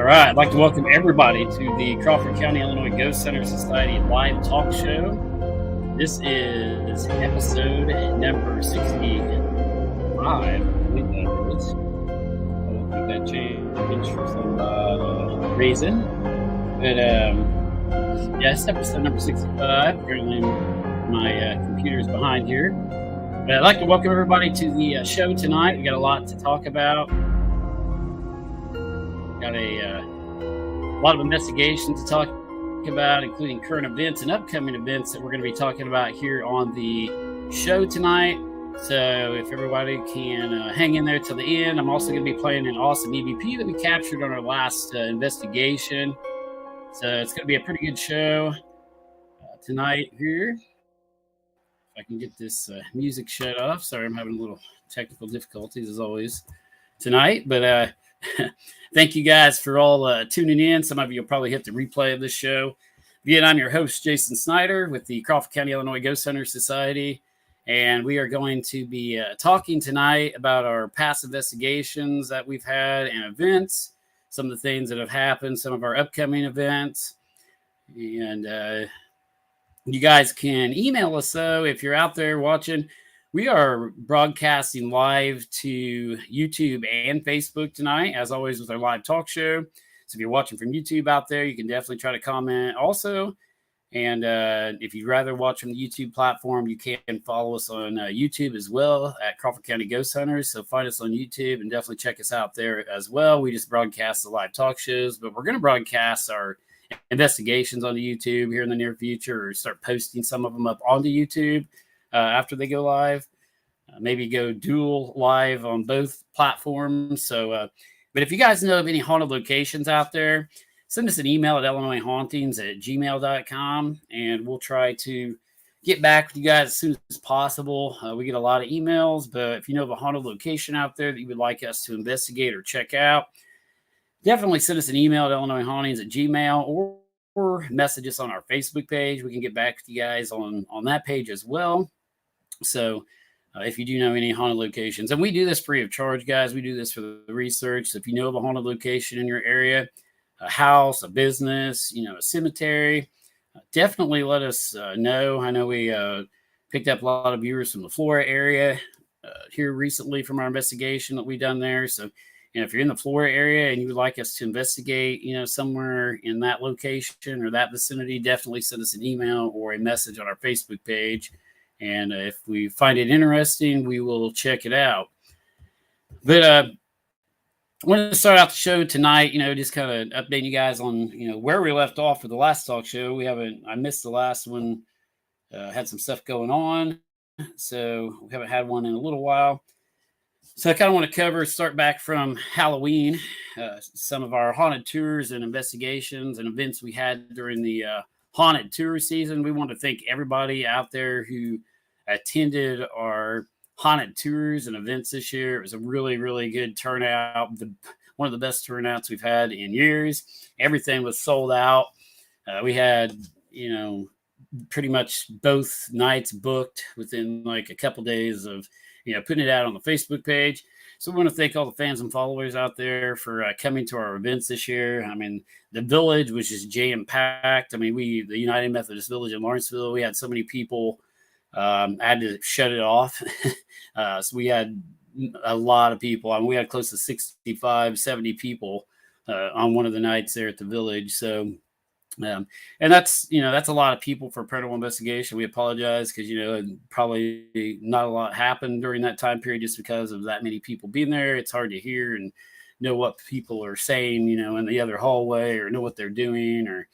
right, I'd like to welcome everybody to the Crawford County, Illinois Ghost Center Society live talk show. This is episode number 65, I believe that is. I don't think that changed for some reason. But it's episode number 65. Apparently my computer's behind here. But I'd like to welcome everybody to the show tonight. We got a lot to talk about. Got a lot of investigations to talk about, including current events and upcoming events that we're going to be talking about here on the show tonight. So if everybody can hang in there till the end, I'm also going to be playing an awesome EVP that we captured on our last investigation. So it's going to be a pretty good show tonight here. If I can get this music shut off. Sorry, I'm having a little technical difficulties as always tonight, but thank you guys for all tuning in. Some of you will probably hit the replay of this show. Again, I'm your host, Jason Snyder with the Crawford County, Illinois Ghost Center Society. And we are going to be talking tonight about our past investigations that we've had and events, some of the things that have happened, some of our upcoming events. And you guys can email us, though, if you're out there watching. We are broadcasting live to YouTube and Facebook tonight, as always, with our live talk show. So if you're watching from YouTube out there, you can definitely try to comment also. And if you'd rather watch from the YouTube platform, you can follow us on YouTube as well at Crawford County Ghost Hunters. So find us on YouTube and definitely check us out there as well. We just broadcast the live talk shows, but we're going to broadcast our investigations onto YouTube here in the near future, or start posting some of them up onto YouTube after they go live. Maybe go dual live on both platforms. So, but if you guys know of any haunted locations out there, send us an email at illinoishauntings@gmail.com, and we'll try to get back with you guys as soon as possible. We get a lot of emails, but if you know of a haunted location out there that you would like us to investigate or check out, definitely send us an email at illinoishauntings@gmail, or message us on our Facebook page. We can get back with you guys on that page as well. So if you do know any haunted locations, and we do this free of charge, guys, we do this for the research. So if you know of a haunted location in your area, a house, a business, a cemetery, definitely let us know. I know we picked up a lot of viewers from the Flora area here recently from our investigation that we've done there. So, if you're in the Flora area and you would like us to investigate, somewhere in that location or that vicinity, definitely send us an email or a message on our Facebook page. And if we find it interesting, we will check it out. But I wanted to start out the show tonight, just kind of updating you guys on, where we left off for the last talk show. I missed the last one, had some stuff going on. So we haven't had one in a little while. So I kind of want to start back from Halloween, some of our haunted tours and investigations and events we had during the haunted tour season. We want to thank everybody out there who attended our haunted tours and events this year. It was a really, really good turnout. One of the best turnouts we've had in years. Everything was sold out. We had, pretty much both nights booked within like a couple days of, putting it out on the Facebook page. So we want to thank all the fans and followers out there for coming to our events this year. I mean, the village was just jam-packed. I mean, the United Methodist Village in Lawrenceville, we had so many people. I had to shut it off. So we had a lot of people. I mean, we had close to 65, 70 people on one of the nights there at the village. So, and that's a lot of people for paranormal investigation. We apologize because, probably not a lot happened during that time period just because of that many people being there. It's hard to hear and know what people are saying, in the other hallway, or know what they're doing, or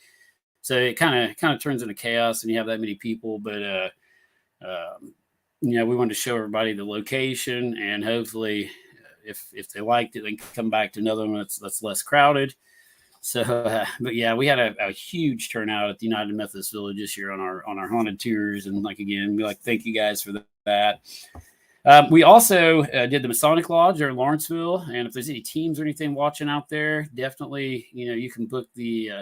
so it kind of turns into chaos and you have that many people. But we wanted to show everybody the location, and hopefully if they liked it, they can come back to another one that's less crowded. So, but yeah, we had a huge turnout at the United Methodist Village this year on our haunted tours. And we thank you guys for that. We also did the Masonic Lodge there in Lawrenceville. And if there's any teams or anything watching out there, definitely, you can book the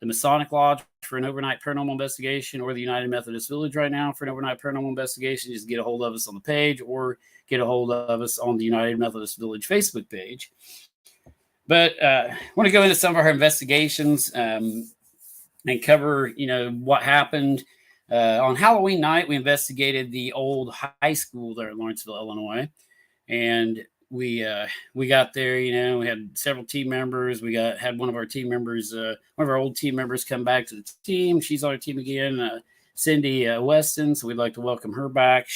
Masonic Lodge for an overnight paranormal investigation, or the United Methodist Village right now for an overnight paranormal investigation. Just get a hold of us on the page, or get a hold of us on the United Methodist Village Facebook page. But I want to go into some of our investigations and cover, what happened. On Halloween night, we investigated the old high school there in Lawrenceville, Illinois. And we got there, we had several team members. Had one of our team members, one of our old team members come back to the team. She's on our team again, Cindy Weston. So we'd like to welcome her back.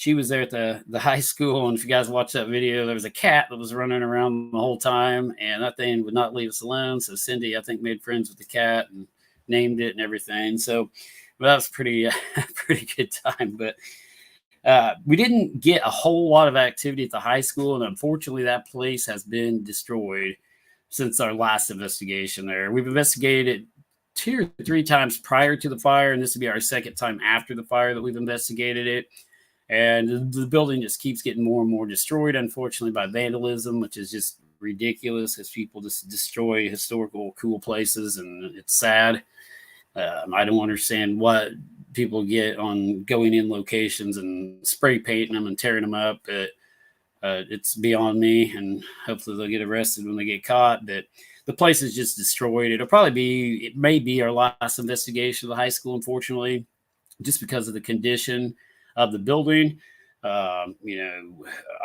She was there at the high school, and if you guys watch that video, there was a cat that was running around the whole time, and that thing would not leave us alone. So Cindy, I think, made friends with the cat and named it and everything. So that was pretty good time. But we didn't get a whole lot of activity at the high school, and unfortunately, that place has been destroyed since our last investigation there. We've investigated 2 or 3 times prior to the fire, and this would be our second time after the fire that we've investigated it. And the building just keeps getting more and more destroyed, unfortunately, by vandalism, which is just ridiculous because people just destroy historical cool places, and it's sad. I don't understand what people get on going in locations and spray painting them and tearing them up. But it's beyond me, and hopefully they'll get arrested when they get caught. But the place is just destroyed. It may be our last investigation of the high school, unfortunately, just because of the condition of the building. I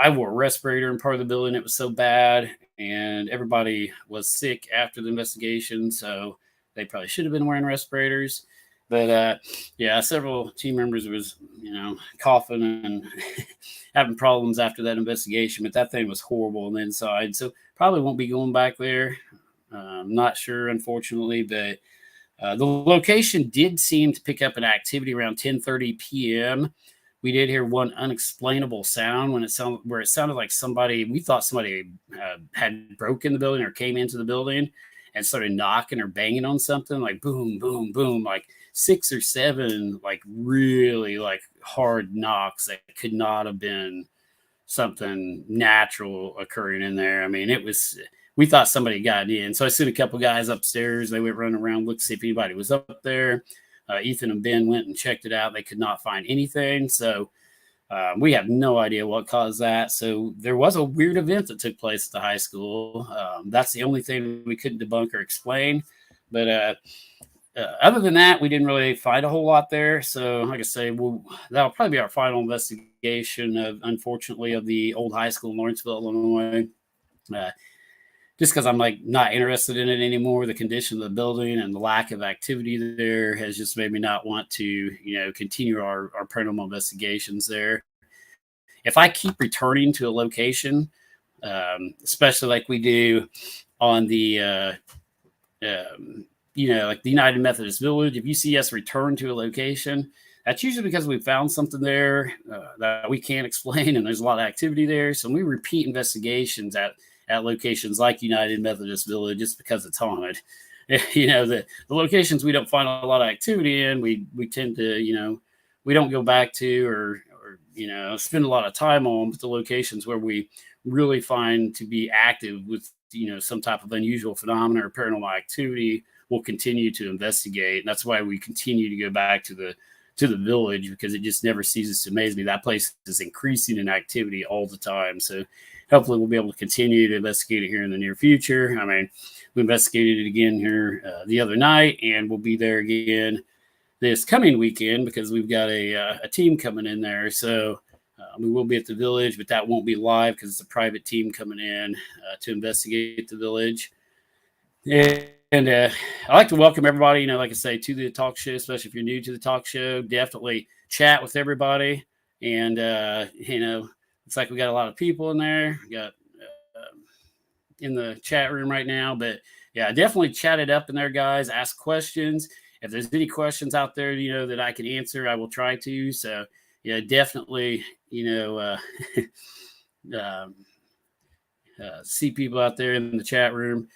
wore a respirator in part of the building. It was so bad, and everybody was sick after the investigation, so they probably should have been wearing respirators. But several team members was, coughing and having problems after that investigation. But that thing was horrible on the inside, so probably won't be going back there. I'm not sure, unfortunately, but the location did seem to pick up an activity around 10:30 p.m. We did hear one unexplainable sound where it sounded like we thought somebody had broken the building or came into the building and started knocking or banging on something, like boom, boom, boom, like 6 or 7, like really like hard knocks that could not have been something natural occurring in there. I mean, we thought somebody got in. So I sent a couple guys upstairs. They went running around, looked to see if anybody was up there. Ethan and Ben went and checked it out. They could not find anything. So we have no idea what caused that. So there was a weird event that took place at the high school. That's the only thing we couldn't debunk or explain. But other than that, we didn't really find a whole lot there. So like I say, that'll probably be our final investigation, unfortunately, of the old high school in Lawrenceville, Illinois. Just because I'm not interested in it anymore. The condition of the building and the lack of activity there has just made me not want to, continue our paranormal investigations there. If I keep returning to a location, especially like we do on the, like the United Methodist Village, if you see us return to a location, that's usually because we found something there that we can't explain, and there's a lot of activity there. So when we repeat investigations at locations like United Methodist Village, just because it's haunted. The locations we don't find a lot of activity in, we tend to, we don't go back to or spend a lot of time on. But the locations where we really find to be active with, some type of unusual phenomena or paranormal activity, we'll continue to investigate. And that's why we continue to go back to the village, because it just never ceases to amaze me. That place is increasing in activity all the time. So hopefully we'll be able to continue to investigate it here in the near future. I mean, we investigated it again here the other night, and we'll be there again this coming weekend because we've got a team coming in there. So we will be at the village, but that won't be live because it's a private team coming in to investigate the village. And I'd like to welcome everybody, like I say, to the talk show, especially if you're new to the talk show. Definitely chat with everybody. And, looks like we got a lot of people in there. We got in the chat room right now. But, yeah, definitely chat it up in there, guys. Ask questions. If there's any questions out there, that I can answer, I will try to. So, yeah, definitely, see people out there in the chat room.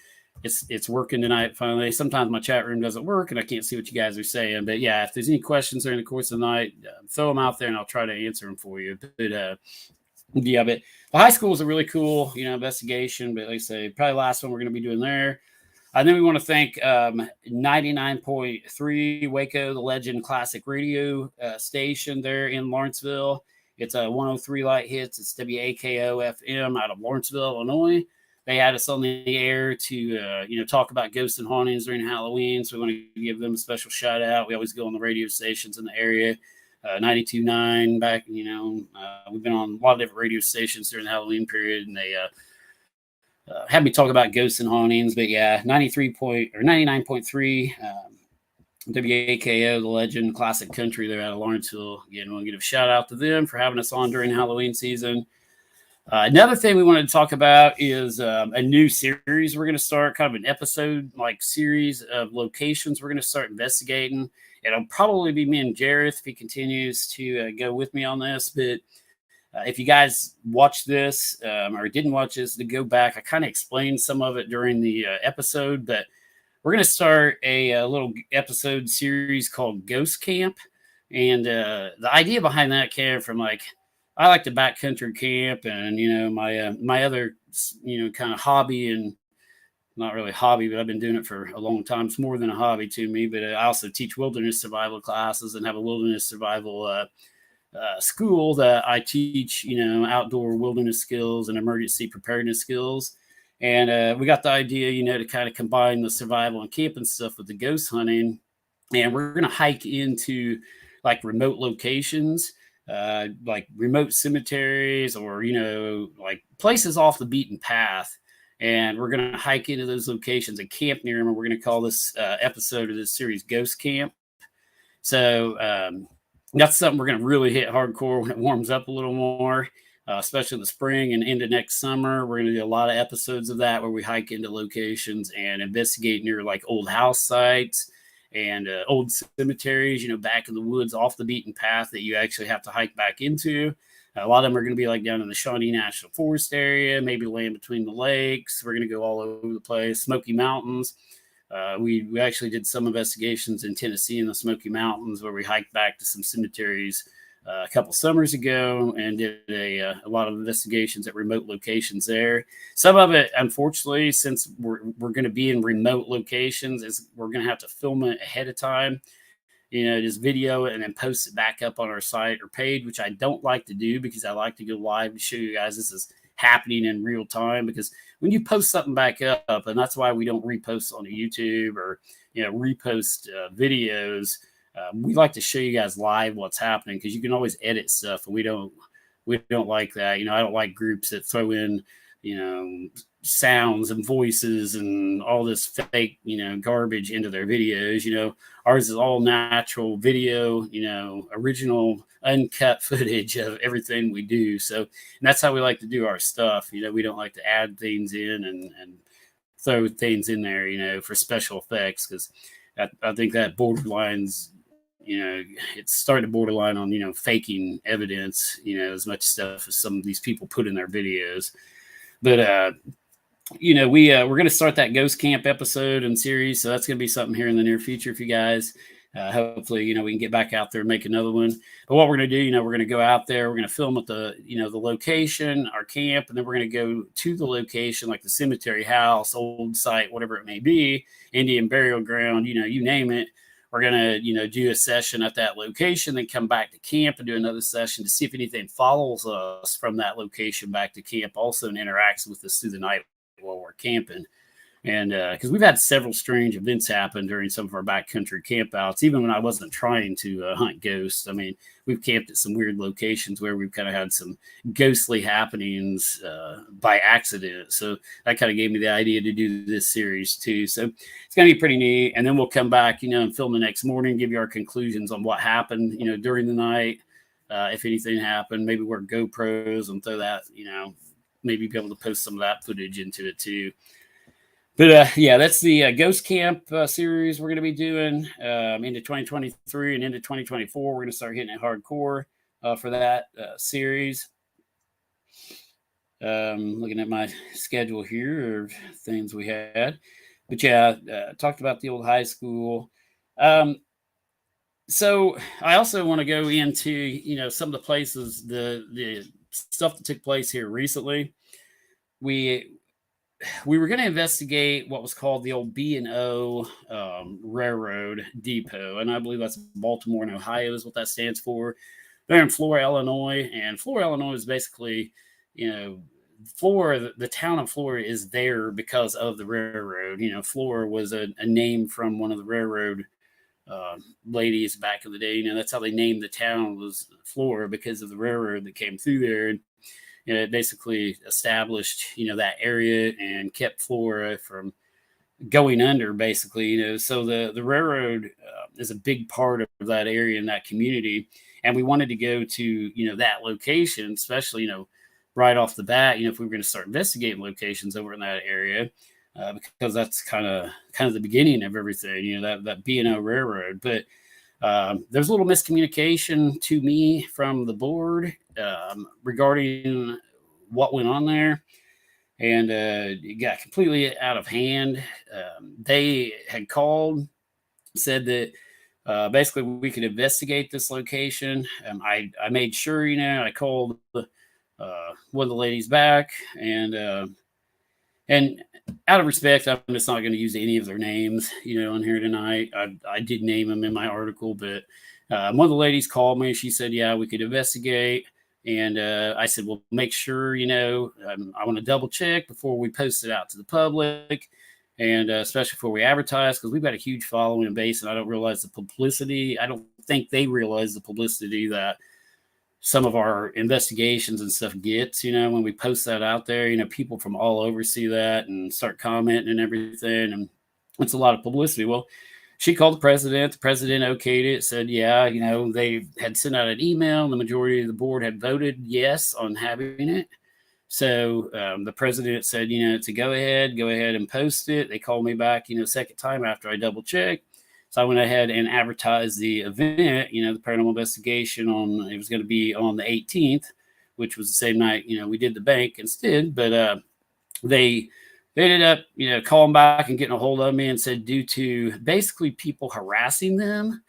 It's working tonight finally. Sometimes my chat room doesn't work and I can't see what you guys are saying. But yeah, if there's any questions during the course of the night, throw them out there and I'll try to answer them for you. But but the high school is a really cool, investigation. But like I say, probably the last one we're going to be doing there. And then we want to thank 99.3 Waco, the Legend Classic Radio station there in Lawrenceville. It's a 103 Light Hits. It's WAKO FM out of Lawrenceville, Illinois. they had us on the air to talk about ghosts and hauntings during Halloween. So we want to give them a special shout out. We always go on the radio stations in the area. 92.9 back, we've been on a lot of different radio stations during the Halloween period, and they had me talk about ghosts and hauntings. But yeah, 99.3 WAKO, the legend, classic country. They're out of Lawrenceville. Again, I want to give a shout out to them for having us on during Halloween season. Another thing we wanted to talk about is a new series we're going to start, kind of an episode like series of locations we're going to start investigating. It'll probably be me and Jareth if he continues to go with me on this. But if you guys watched this or didn't watch this, to go back, I kind of explained some of it during the episode, but we're going to start a little episode series called Ghost Camp. And the idea behind that came from I like to backcountry camp, and my other kind of hobby, and not really hobby, but I've been doing it for a long time. It's more than a hobby to me, but I also teach wilderness survival classes and have a wilderness survival school that I teach, outdoor wilderness skills and emergency preparedness skills. And we got the idea, to kind of combine the survival and camping stuff with the ghost hunting. And we're going to hike into remote locations, like remote cemeteries or, places off the beaten path. And we're going to hike into those locations and camp near them. And we're going to call this episode of this series Ghost Camp. So that's something we're going to really hit hardcore when it warms up a little more, especially in the spring and into next summer. We're going to do a lot of episodes of that where we hike into locations and investigate near old house sites and old cemeteries, back in the woods off the beaten path that you actually have to hike back into. A lot of them are going to be down in the Shawnee National Forest area, maybe land between the lakes. We're going to go all over the place. Smoky Mountains. We actually did some investigations in Tennessee in the Smoky Mountains where we hiked back to some cemeteries a couple summers ago and did a lot of investigations at remote locations there. Some of it, unfortunately, since we're going to be in remote locations, is we're going to have to film it ahead of time. Just video it and then post it back up on our site or page, which I don't like to do because I like to go live to show you guys this is happening in real time. Because when you post something back up, and that's why we don't repost on YouTube or repost videos, we like to show you guys live what's happening because you can always edit stuff, and we don't like that. I don't like groups that throw in sounds and voices and all this fake, garbage into their videos. Ours is all natural video, original uncut footage of everything we do. So that's how we like to do our stuff. We don't like to add things in and throw things in there, for special effects, because I think that borderlines, it's starting to borderline on, faking evidence, as much stuff as some of these people put in their videos. But, we're going to start that Ghost Camp episode and series. So that's going to be something here in the near future for you guys. Hopefully, we can get back out there and make another one. But what we're going to do, we're going to go out there. We're going to film at the location, our camp, and then we're going to go to the location, like the cemetery house, old site, whatever it may be, Indian burial ground, you name it. We're going to, do a session at that location, then come back to camp and do another session to see if anything follows us from that location back to camp also and interacts with us through the night while we're camping. And because we've had several strange events happen during some of our backcountry campouts, even when I wasn't trying to hunt ghosts. I mean, we've camped at some weird locations where we've kind of had some ghostly happenings by accident. So that kind of gave me the idea to do this series too. So it's going to be pretty neat. And then we'll come back, and film the next morning, give you our conclusions on what happened, during the night. If anything happened, maybe wear GoPros and throw that, maybe be able to post some of that footage into it too. But that's the Ghost Camp series we're going to be doing into 2023 and into 2024. We're going to start hitting it hardcore for that series. Looking at my schedule here of things we had. But talked about the old high school. So I also want to go into, some of the places, the stuff that took place here recently. We were going to investigate what was called the old B&O Railroad Depot, and I believe that's Baltimore and Ohio is what that stands for. They're in Flora, Illinois, and Flora, Illinois is basically, Flora, the town of Flora is there because of the railroad. Flora was a name from one of the railroad uh, ladies back in the day. That's how they named the town, was Flora, because of the railroad that came through there. And it basically established, that area and kept Flora from going under, basically. So the railroad is a big part of that area and that community. And we wanted to go to, that location, especially, right off the bat, if we were going to start investigating locations over in that area, because that's kind of the beginning of everything, that B&O Railroad. But there's a little miscommunication to me from the board regarding what went on there, and it got completely out of hand. They had called, said that basically we could investigate this location. I made sure, I called one of the ladies back, and out of respect, I'm just not going to use any of their names, on here tonight. I did name them in my article, but one of the ladies called me and she said, yeah, we could investigate. And I said, well, make sure, I want to double check before we post it out to the public, and especially before we advertise, because we've got a huge following and base, and I don't realize the publicity. I don't think they realize the publicity that some of our investigations and stuff gets, when we post that out there. People from all over see that and start commenting and everything, and it's a lot of publicity. Well, she called the president. The president okayed it, said, yeah, they had sent out an email, and the majority of the board had voted yes on having it. So the president said, to go ahead and post it. They called me back, second time after I double checked. So I went ahead and advertised the event, the paranormal investigation it was going to be on the 18th, which was the same night, we did the bank instead. But they ended up, calling back and getting a hold of me and said, due to basically people harassing them,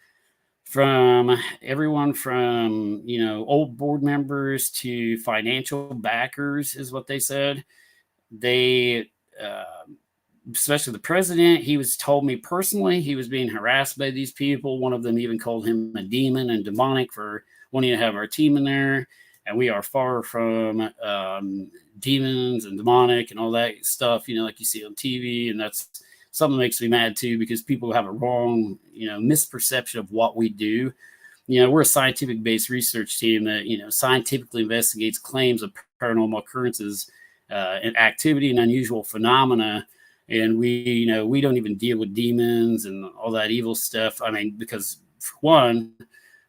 from everyone from, old board members to financial backers, is what they said. They, especially the president, he was told me personally he was being harassed by these people. One of them even called him a demon and demonic for wanting to have our team in there. And we are far from demons and demonic and all that stuff, like you see on TV. And that's something that makes me mad too, because people have a wrong, misperception of what we do. We're a scientific based research team that, scientifically investigates claims of paranormal occurrences and activity and unusual phenomena. And we don't even deal with demons and all that evil stuff. I mean, because for one,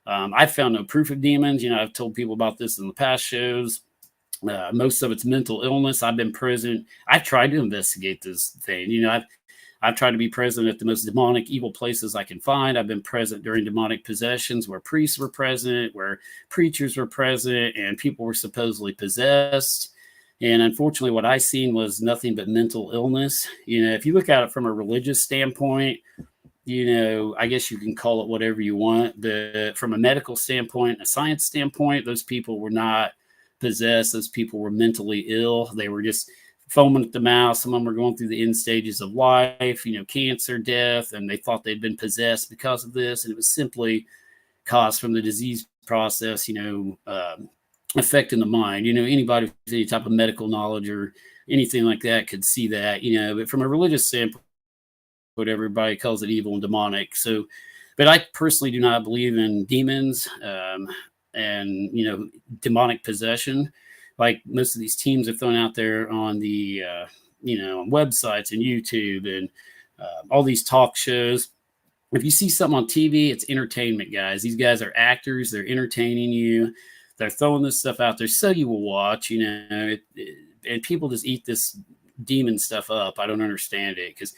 I've found no proof of demons. I've told people about this in the past shows. Most of it's mental illness. I've been present. I've tried to investigate this thing. I've tried to be present at the most demonic, evil places I can find. I've been present during demonic possessions where priests were present, where preachers were present, and people were supposedly possessed. And unfortunately, what I seen was nothing but mental illness. If you look at it from a religious standpoint, I guess you can call it whatever you want. But from a medical standpoint, a science standpoint, those people were not possessed. Those people were mentally ill. They were just foaming at the mouth. Some of them were going through the end stages of life, cancer, death, and they thought they'd been possessed because of this. And it was simply caused from the disease process, affecting the mind. Anybody with any type of medical knowledge or anything like that could see that, but from a religious standpoint, everybody calls it evil and demonic. So, but I personally do not believe in demons and, demonic possession. Like most of these teams are thrown out there on the, on websites and YouTube and all these talk shows. If you see something on TV, it's entertainment, guys. These guys are actors. They're entertaining you. They're throwing this stuff out there so you will watch, and people just eat this demon stuff up. I don't understand it, because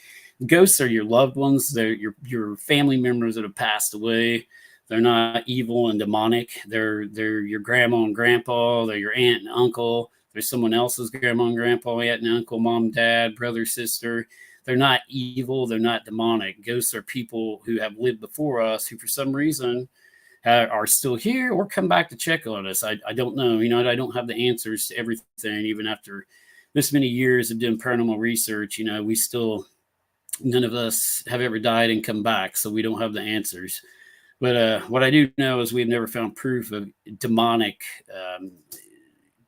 ghosts are your loved ones. They're your family members that have passed away. They're not evil and demonic. They're your grandma and grandpa. They're your aunt and uncle. They're someone else's grandma and grandpa, aunt and uncle, mom, dad, brother, sister. They're not evil. They're not demonic. Ghosts are people who have lived before us, who for some reason are still here or come back to check on us. I don't know. I don't have the answers to everything. Even after this many years of doing paranormal research, we still, none of us have ever died and come back. So we don't have the answers. But what I do know is we've never found proof of demonic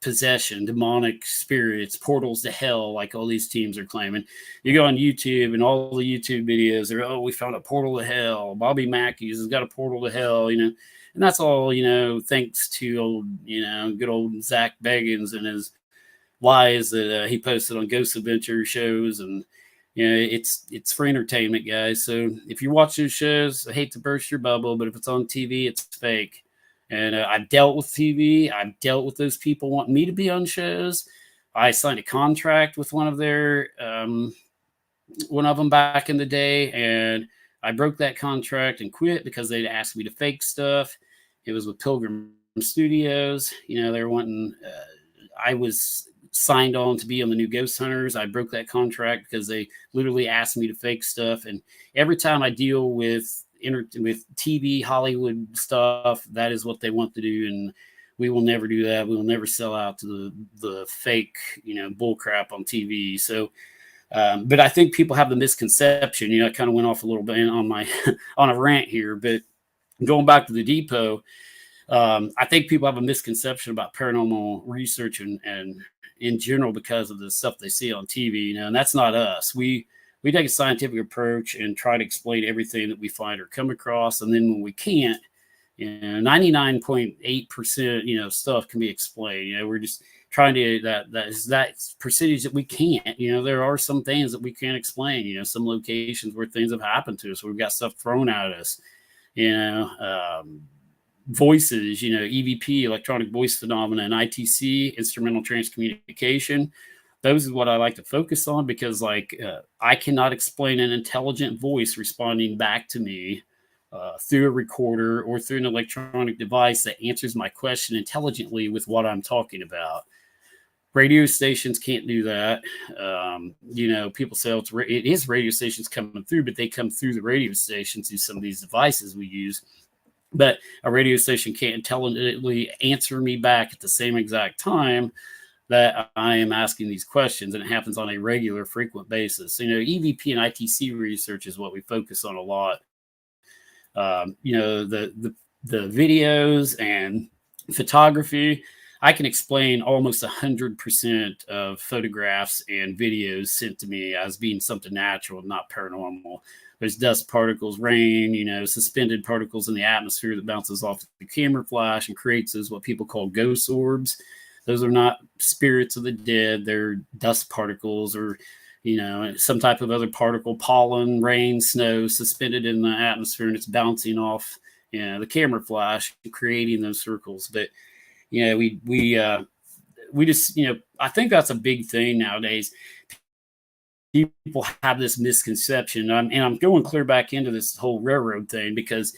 possession, demonic spirits, portals to hell, like all these teams are claiming. You go on YouTube and all the YouTube videos are, oh, we found a portal to hell. Bobby Mackey's has got a portal to hell, and that's all, thanks to good old Zach Bagans and his lies that he posted on Ghost Adventure shows. And it's for entertainment, guys. So if you watch those shows, I hate to burst your bubble, but if it's on TV, it's fake. And I've dealt with TV. I've dealt with those people wanting me to be on shows. I signed a contract with one of them back in the day, and I broke that contract and quit because they'd asked me to fake stuff. It was with Pilgrim Studios. They were wanting. I was signed on to be on the new Ghost Hunters. I broke that contract because they literally asked me to fake stuff. And every time I deal with TV, Hollywood stuff, that is what they want to do. And we will never do that. We will never sell out to the fake, bull crap on TV. So, but I think people have the misconception, I kind of went off a little bit on my, on a rant here, but going back to the depot, I think people have a misconception about paranormal research and in general because of the stuff they see on TV, and that's not us. We take a scientific approach and try to explain everything that we find or come across. And then when we can't, 99.8%, stuff can be explained. We're just trying to, that percentage that we can't, there are some things that we can't explain, some locations where things have happened to us, where we've got stuff thrown at us, voices, EVP, electronic voice phenomena, and ITC, instrumental transcommunication. Those is what I like to focus on because, I cannot explain an intelligent voice responding back to me through a recorder or through an electronic device that answers my question intelligently with what I'm talking about. Radio stations can't do that. People say it is radio stations coming through, but they come through the radio stations through some of these devices we use. But a radio station can't intelligently answer me back at the same exact time that I am asking these questions, and it happens on a regular, frequent basis. EVP and ITC research is what we focus on a lot. The videos and photography, I can explain almost 100% of photographs and videos sent to me as being something natural, not paranormal. There's dust particles, rain, suspended particles in the atmosphere that bounces off the camera flash and creates what people call ghost orbs. Those are not spirits of the dead. They're dust particles or, some type of other particle, pollen, rain, snow suspended in the atmosphere, and it's bouncing off, the camera flash, creating those circles. But, we just, I think that's a big thing nowadays. People have this misconception, and I'm going clear back into this whole railroad thing because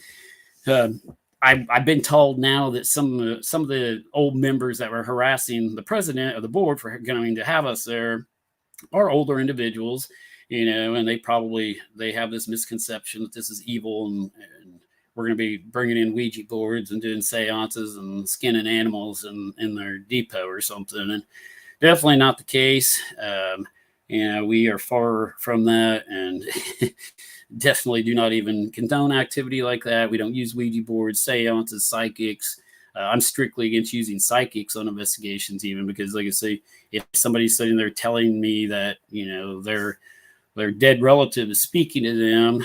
I've been told now that some of the old members that were harassing the president of the board for going to have us there are older individuals, and they have this misconception that this is evil and we're going to be bringing in Ouija boards and doing seances and skinning animals in their depot or something. And definitely not the case. We are far from that, and definitely do not even condone activity like that. We don't use Ouija boards, seances, psychics. I'm strictly against using psychics on investigations, even because, like I say, if somebody's sitting there telling me that their dead relative is speaking to them,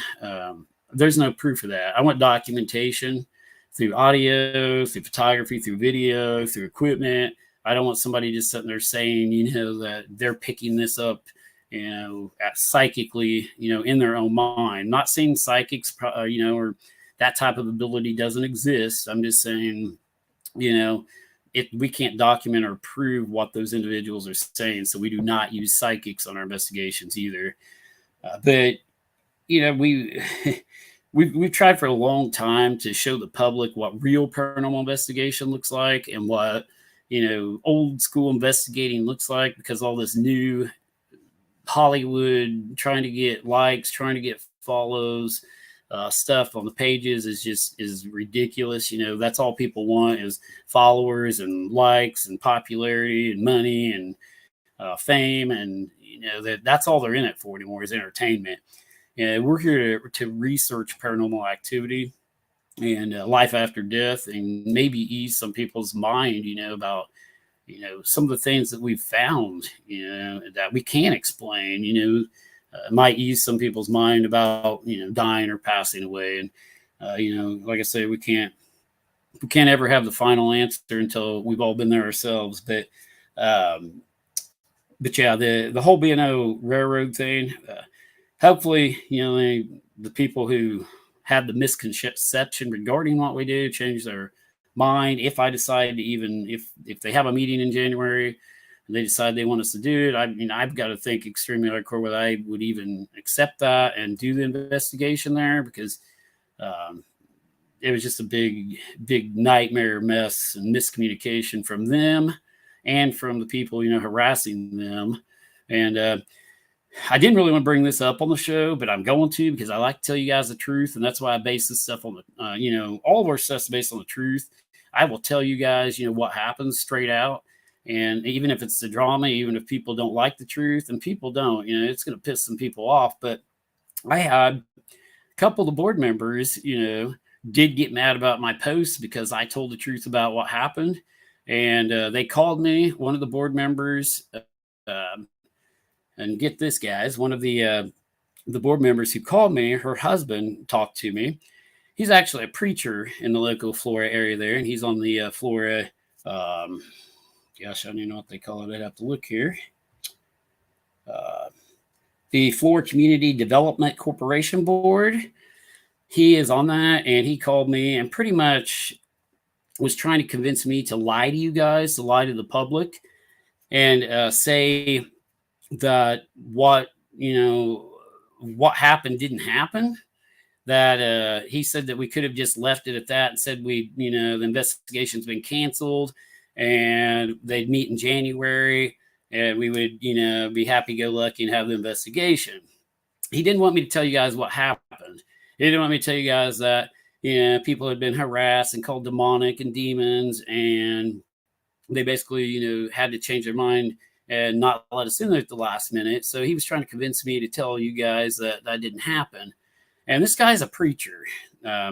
there's no proof of that. I want documentation through audio, through photography, through video, through equipment. I don't want somebody just sitting there saying, that they're picking this up, psychically, in their own mind. Not saying psychics, or that type of ability doesn't exist. I'm just saying, we can't document or prove what those individuals are saying. So we do not use psychics on our investigations either. But we've tried for a long time to show the public what real paranormal investigation looks like and what old school investigating looks like, because all this new Hollywood trying to get likes, trying to get follows, stuff on the pages is ridiculous. That's all people want is followers and likes and popularity and money and fame. And, that's all they're in it for anymore is entertainment. And we're here to research paranormal activity and life after death, and maybe ease some people's mind, about some of the things that we've found, that we can't explain, might ease some people's mind about, dying or passing away. And, like I say, we can't ever have the final answer until we've all been there ourselves. But yeah, the whole B&O railroad thing, hopefully, the people who have the misconception regarding what we do change their mind. If I decide to if they have a meeting in January and they decide they want us to do it, I've got to think extremely hardcore whether I would even accept that and do the investigation there, because it was just a big nightmare mess and miscommunication from them and from the people, harassing them. And I didn't really want to bring this up on the show, but I'm going to, because I like to tell you guys the truth. And that's why I base this stuff on all of our stuff's based on the truth. I will tell you guys, what happens straight out. And even if it's the drama, even if people don't like the truth, and people don't, it's going to piss some people off. But I had a couple of the board members, did get mad about my posts because I told the truth about what happened. And they called me, one of the board members, and get this, guys, one of the board members who called me, her husband talked to me. He's actually a preacher in the local Flora area there, and he's on the Flora, gosh, I don't even know what they call it. I'd have to look here. The Flora Community Development Corporation Board. He is on that, and he called me and pretty much was trying to convince me to lie to you guys, to lie to the public, and say that what happened didn't happen. That he said that we could have just left it at that and said the investigation's been canceled and they'd meet in January and we would, be happy-go-lucky and have the investigation. He didn't want me to tell you guys what happened. He didn't want me to tell you guys that, people had been harassed and called demonic and demons, and they basically, had to change their mind and not let us in there at the last minute. So he was trying to convince me to tell you guys that didn't happen. And this guy's a preacher,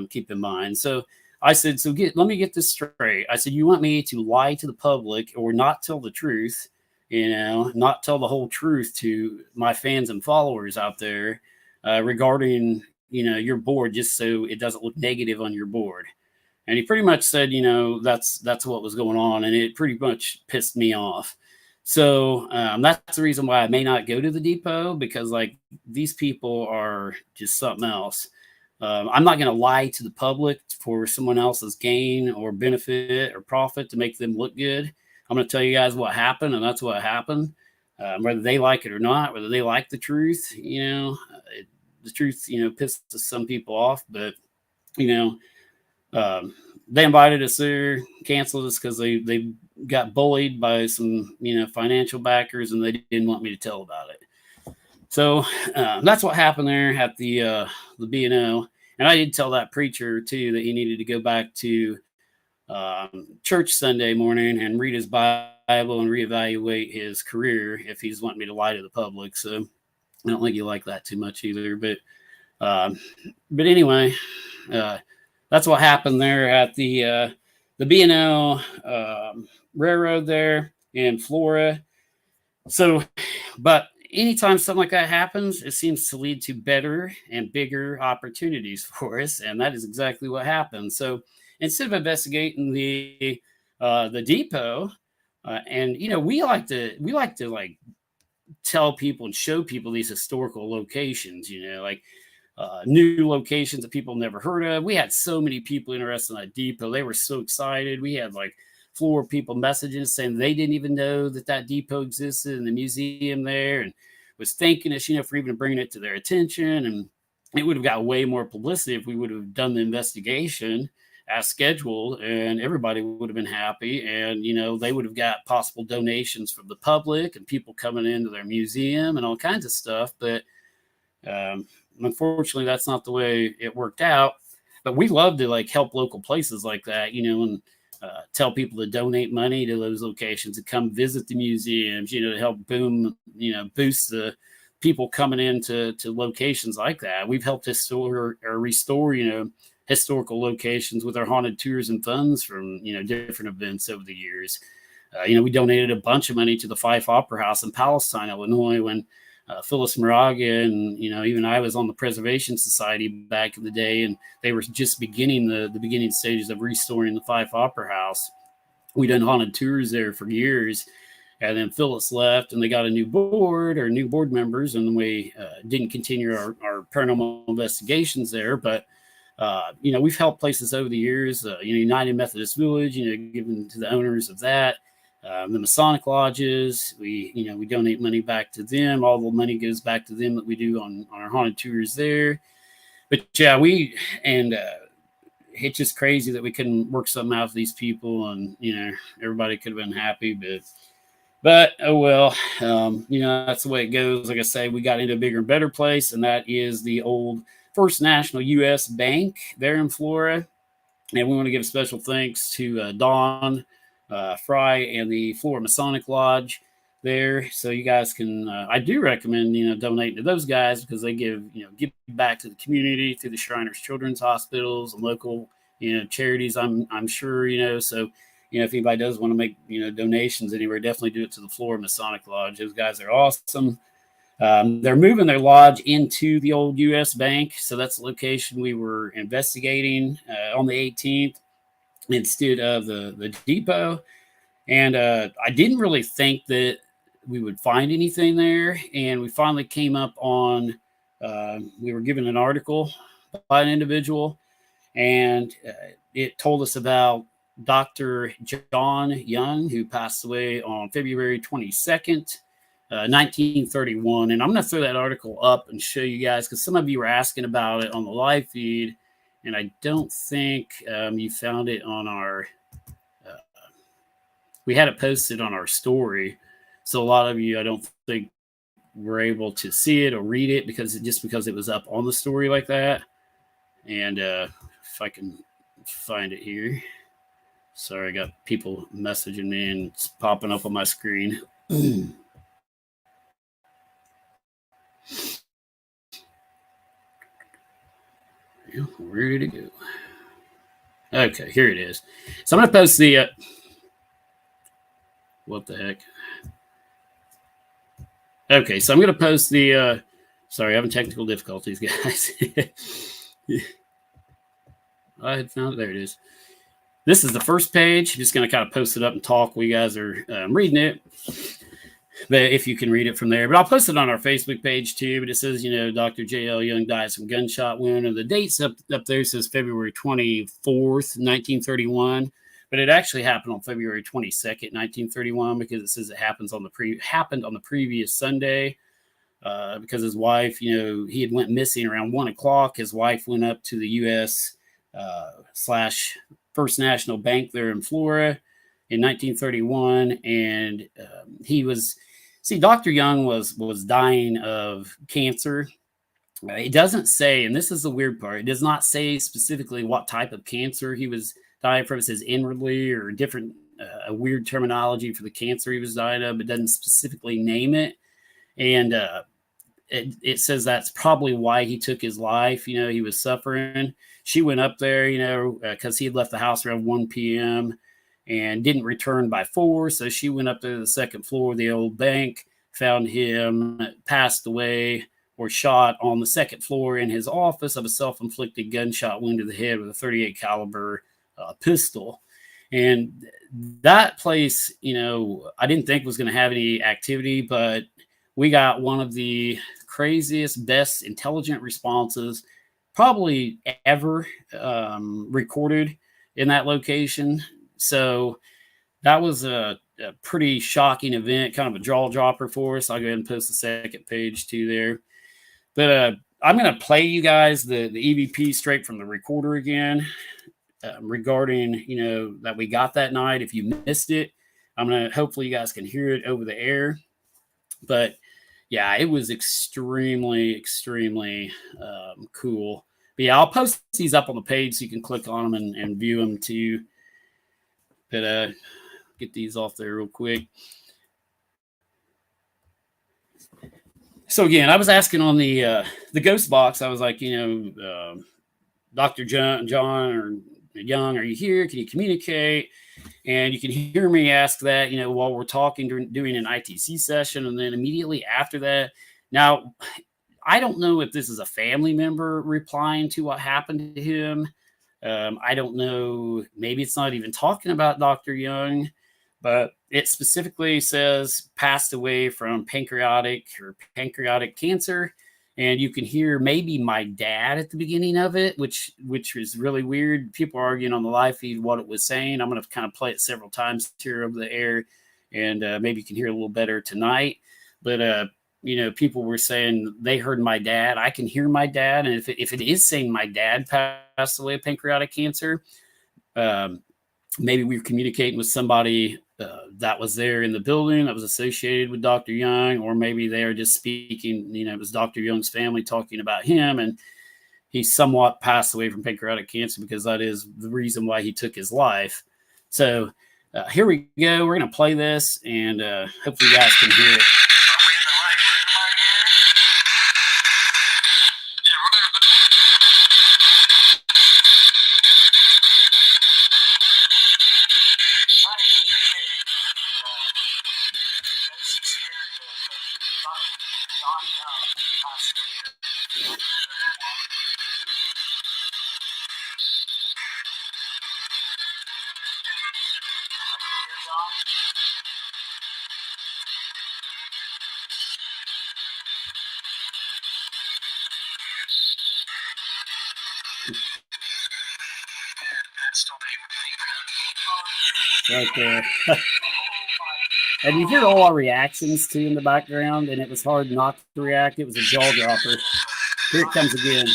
keep in mind. So I said, let me get this straight. I said, you want me to lie to the public or not tell the truth, not tell the whole truth to my fans and followers out there regarding, your board, just so it doesn't look negative on your board. And he pretty much said, that's what was going on. And it pretty much pissed me off. So that's the reason why I may not go to the depot, because these people are just something else. I'm not going to lie to the public for someone else's gain or benefit or profit to make them look good. I'm going to tell you guys what happened, and that's what happened. Whether they like it or not, whether they like the truth, the truth, pisses some people off, but, they invited us there, canceled us because they got bullied by some, financial backers, and they didn't want me to tell about it. So that's what happened there at the B&O. And I did tell that preacher too that he needed to go back to church Sunday morning and read his Bible and reevaluate his career if he's wanting me to lie to the public. So I don't think you like that too much either. But anyway, that's what happened there at the B&O railroad there in Flora. So, but anytime something like that happens, it seems to lead to better and bigger opportunities for us, and that is exactly what happened. So, instead of investigating the depot, and we like to tell people and show people these historical locations, new locations that people never heard of. We had so many people interested in that depot. They were so excited. We had Flora people messaging us saying they didn't even know that depot existed in the museum there, and was thanking us, for even bringing it to their attention. And it would have got way more publicity if we would have done the investigation as scheduled, and everybody would have been happy. And, they would have got possible donations from the public and people coming into their museum and all kinds of stuff. But unfortunately, that's not the way it worked out. But we love to help local places like that, and tell people to donate money to those locations and come visit the museums, to help boost the people coming into locations like that. We've helped restore, historical locations with our haunted tours and funds from, different events over the years. We donated a bunch of money to the Fife Opera House in Palestine, Illinois, when Phyllis Moraga and even I was on the Preservation Society back in the day, and they were just beginning the beginning stages of restoring the Fife Opera House. We done haunted tours there for years, and then Phyllis left, and they got a new board members, and we didn't continue our paranormal investigations there. But we've helped places over the years. United Methodist Village, given to the owners of that. The Masonic lodges, we donate money back to them. All the money goes back to them that we do on our haunted tours there. But yeah, it's just crazy that we couldn't work something out with these people, and everybody could have been happy, but oh well. That's the way it goes. Like I say, we got into a bigger and better place, and that is the old First National U.S. Bank there in Flora. And we want to give special thanks to Dawn Fry and the Flora Masonic Lodge there. So you guys can, I do recommend, donating to those guys, because they give back to the community through the Shriners Children's Hospitals and local, charities. I'm sure, so, if anybody does want to make, donations anywhere, definitely do it to the Flora Masonic Lodge. Those guys are awesome. They're moving their lodge into the old U.S. Bank. So that's the location we were investigating on the 18th instead of the depot. And I didn't really think that we would find anything there. And we finally came up on, we were given an article by an individual, and it told us about Dr. John Young, who passed away on February 22nd, 1931. And I'm going to throw that article up and show you guys, because some of you were asking about it on the live feed, and I don't think you found it on our, we had it posted on our story. So a lot of you, I don't think were able to see it or read it because it was up on the story like that. And if I can find it here. Sorry, I got people messaging me and it's popping up on my screen. Where did it go? Okay, here it is. So I'm going to post the... what the heck? Okay, so I'm going to post the... sorry, I'm having technical difficulties, guys. I had found it. There it is. This is the first page. I'm just going to kind of post it up and talk while you guys are reading it. But if you can read it from there. But I'll post it on our Facebook page too. But it says, Dr. J.L. Young died from gunshot wound. And the dates up there says February 24th, 1931. But it actually happened on February 22nd, 1931, because it says it happened on the previous Sunday. Because his wife, he had went missing around 1 o'clock. His wife went up to the U.S. / First National Bank there in Flora in 1931, and Dr. Young was dying of cancer. It doesn't say, and this is the weird part, it does not say specifically what type of cancer he was dying from. It says inwardly or different, a weird terminology for the cancer he was dying of, but doesn't specifically name it. And it says that's probably why he took his life. He was suffering. She went up there, because he had left the house around 1 p.m. and didn't return by 4. So she went up to the second floor of the old bank, found him passed away or shot on the second floor in his office of a self-inflicted gunshot wound to the head with a .38 caliber pistol. And that place, I didn't think was going to have any activity, but we got one of the craziest, best intelligent responses probably ever recorded in that location. So that was a pretty shocking event, kind of a jaw dropper for us. I'll go ahead and post the second page too there. But I'm going to play you guys the EVP straight from the recorder again regarding, that we got that night. If you missed it, hopefully you guys can hear it over the air. But yeah, it was extremely, extremely cool. But yeah, I'll post these up on the page so you can click on them and view them too. But get these off there real quick. So again, I was asking on the ghost box. I was like, Dr. John or Young, are you here? Can you communicate? And you can hear me ask that, while we're talking doing an ITC session. And then immediately after that, now, I don't know if this is a family member replying to what happened to him. I don't know. Maybe it's not even talking about Dr. Young, but it specifically says passed away from pancreatic cancer. And you can hear maybe my dad at the beginning of it, which is really weird. People are arguing on the live feed what it was saying. I'm going to kind of play it several times here over the air, and maybe you can hear a little better tonight. But people were saying they heard my dad. I can hear my dad, and if it is saying my dad passed away of pancreatic cancer, maybe we were communicating with somebody that was there in the building that was associated with Dr. Young, or maybe they are just speaking, it was Dr. Young's family talking about him, and he somewhat passed away from pancreatic cancer because that is the reason why he took his life. So here we go. We're going to play this, and hopefully you guys can hear it. Right there. And you hear all our reactions too in the background, and it was hard not to react. It was a jaw dropper. Here it comes again.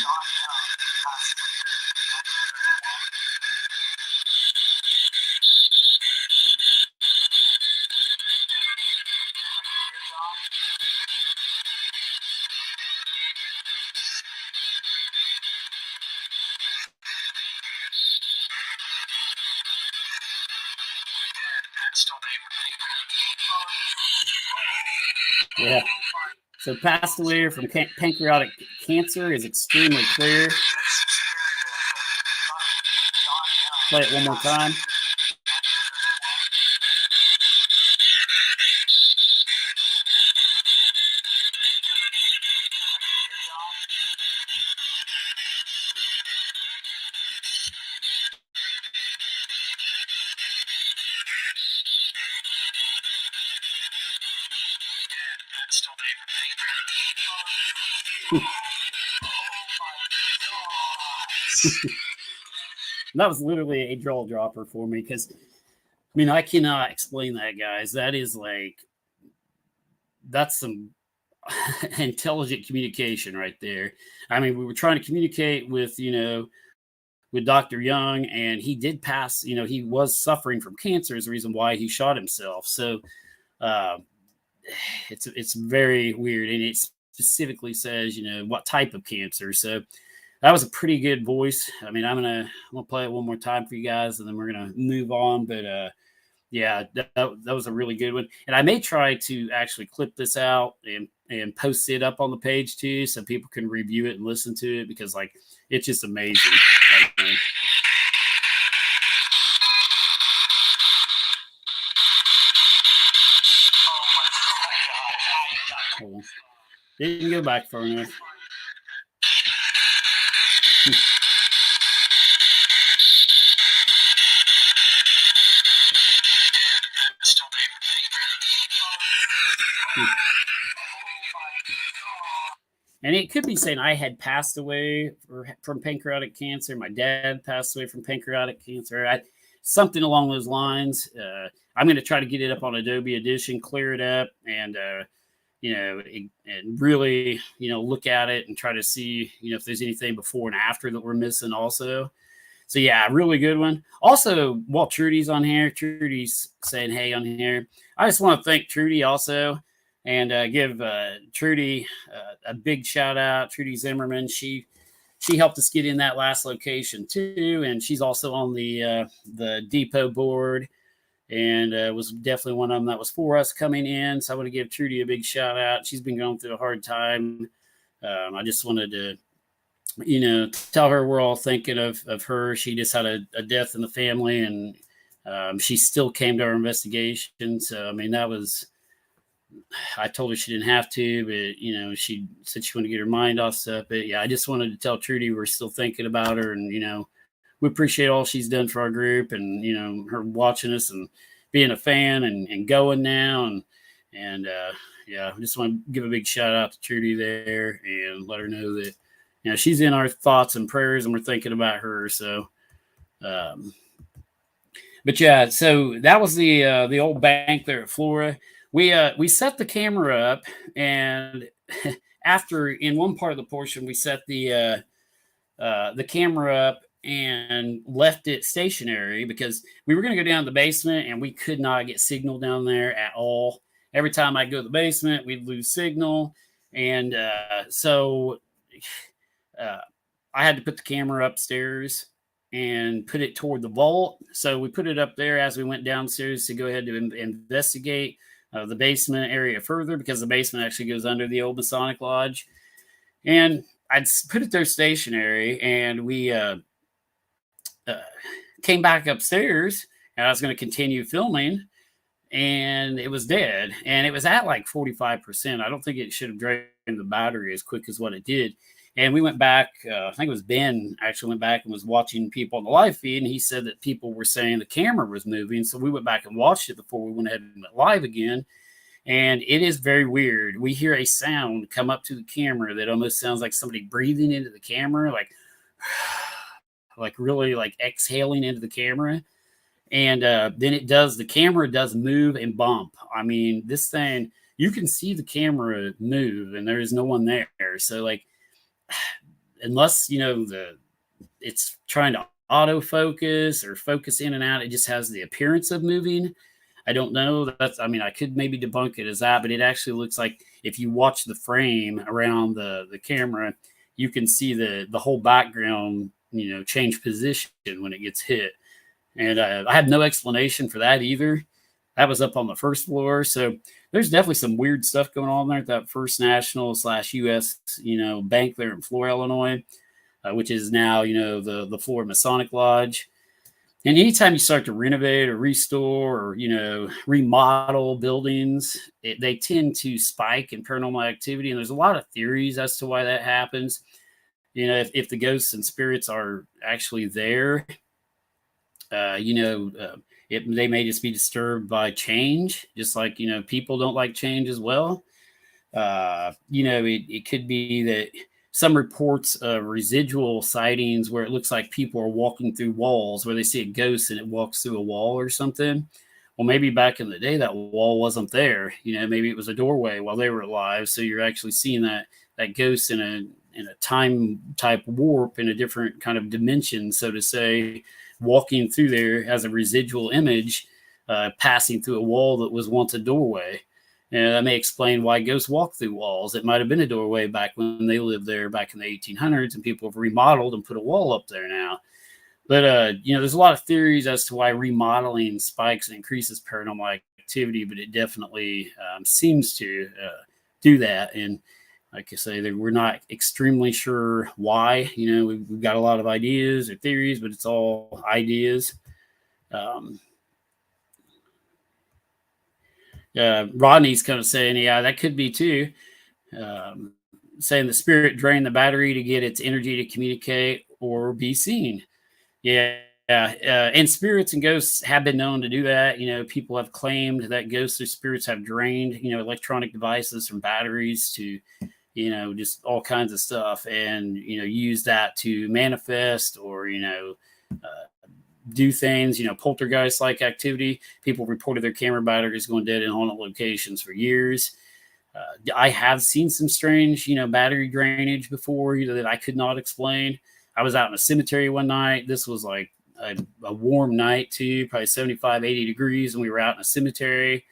Yeah. So passed away from pancreatic cancer is extremely clear. Play it one more time. That was literally a jaw dropper for me because, I cannot explain that, guys. That is that's some intelligent communication right there. We were trying to communicate with Dr. Young, and he did pass. He was suffering from cancer is the reason why he shot himself. So it's very weird, and it specifically says what type of cancer. So that was a pretty good voice. I'm gonna play it one more time for you guys, and then we're gonna move on. But yeah, that was a really good one. And I may try to actually clip this out and post it up on the page too, so people can review it and listen to it, because it's just amazing. Hold on. Didn't go back far enough. And it could be saying I had passed away from pancreatic cancer. My dad passed away from pancreatic cancer. Something along those lines. I'm going to try to get it up on Adobe Edition, clear it up, and and really look at it and try to see if there's anything before and after that we're missing also. So yeah, really good one. Also, while Trudy's on here, Trudy's saying hey on here. I just want to thank Trudy also, and give Trudy a big shout out. Trudy Zimmerman, she helped us get in that last location too, and she's also on the depot board, and was definitely one of them that was for us coming in. So I want to give Trudy a big shout out. She's been going through a hard time. I just wanted to tell her we're all thinking of her. She just had a death in the family, and she still came to our investigation. So, I mean, that was, I told her she didn't have to, but, she said she wanted to get her mind off stuff. But yeah, I just wanted to tell Trudy we're still thinking about her, and, we appreciate all she's done for our group, and, her watching us and being a fan and going now. And yeah, I just want to give a big shout out to Trudy there and let her know that, she's in our thoughts and prayers, and we're thinking about her. So, but yeah, so that was the old bank there at Flora. We set the camera up, and after in one part of the portion, we set the camera up and left it stationary because we were going to go down to the basement, and we could not get signal down there at all. Every time I'd go to the basement, we'd lose signal, and so I had to put the camera upstairs and put it toward the vault. So we put it up there as we went downstairs to go ahead to investigate the basement area further, because the basement actually goes under the old Masonic Lodge. And I'd put it there stationary, and we came back upstairs, and I was going to continue filming, and it was dead. And it was at like 45%. I don't think it should have drained the battery as quick as what it did. And we went back, I think it was Ben actually went back and was watching people on the live feed, and he said that people were saying the camera was moving. So we went back and watched it before we went ahead and went live again. And it is very weird. We hear a sound come up to the camera that almost sounds like somebody breathing into the camera, like really like exhaling into the camera. And then the camera does move and bump. I mean, this thing, you can see the camera move, and there is no one there. So like, unless it's trying to autofocus or focus in and out, it just has the appearance of moving. I don't know. I could maybe debunk it as that, but it actually looks like if you watch the frame around the camera, you can see the whole background change position when it gets hit. And I had no explanation for that either. That was up on the first floor. So there's definitely some weird stuff going on there at that First National / US, bank there in Flora, Illinois, which is now, the Flora Masonic Lodge. And anytime you start to renovate or restore or, remodel buildings, they tend to spike in paranormal activity. And there's a lot of theories as to why that happens. If the ghosts and spirits are actually there, they may just be disturbed by change, just like, people don't like change as well. It could be that some reports of residual sightings where it looks like people are walking through walls, where they see a ghost and it walks through a wall or something. Well, maybe back in the day that wall wasn't there. Maybe it was a doorway while they were alive. So you're actually seeing that ghost in a time type warp, in a different kind of dimension, so to say, walking through there as a residual image, passing through a wall that was once a doorway. And that may explain why ghosts walk through walls. It might have been a doorway back when they lived there back in the 1800s, and people have remodeled and put a wall up there now. But, there's a lot of theories as to why remodeling spikes and increases paranormal activity, but it definitely seems to do that. And like I say, we're not extremely sure why. We've got a lot of ideas or theories, but it's all ideas. Rodney's kind of saying, yeah, that could be too. Saying the spirit drained the battery to get its energy to communicate or be seen. Yeah. And spirits and ghosts have been known to do that. People have claimed that ghosts or spirits have drained, electronic devices from batteries to, just all kinds of stuff, and, use that to manifest or, do things, poltergeist like activity. People reported their camera batteries going dead in haunted locations for years. I have seen some strange, battery drainage before, that I could not explain. I was out in a cemetery one night. This was like a warm night too, probably 75, 80 degrees. And we were out in a cemetery,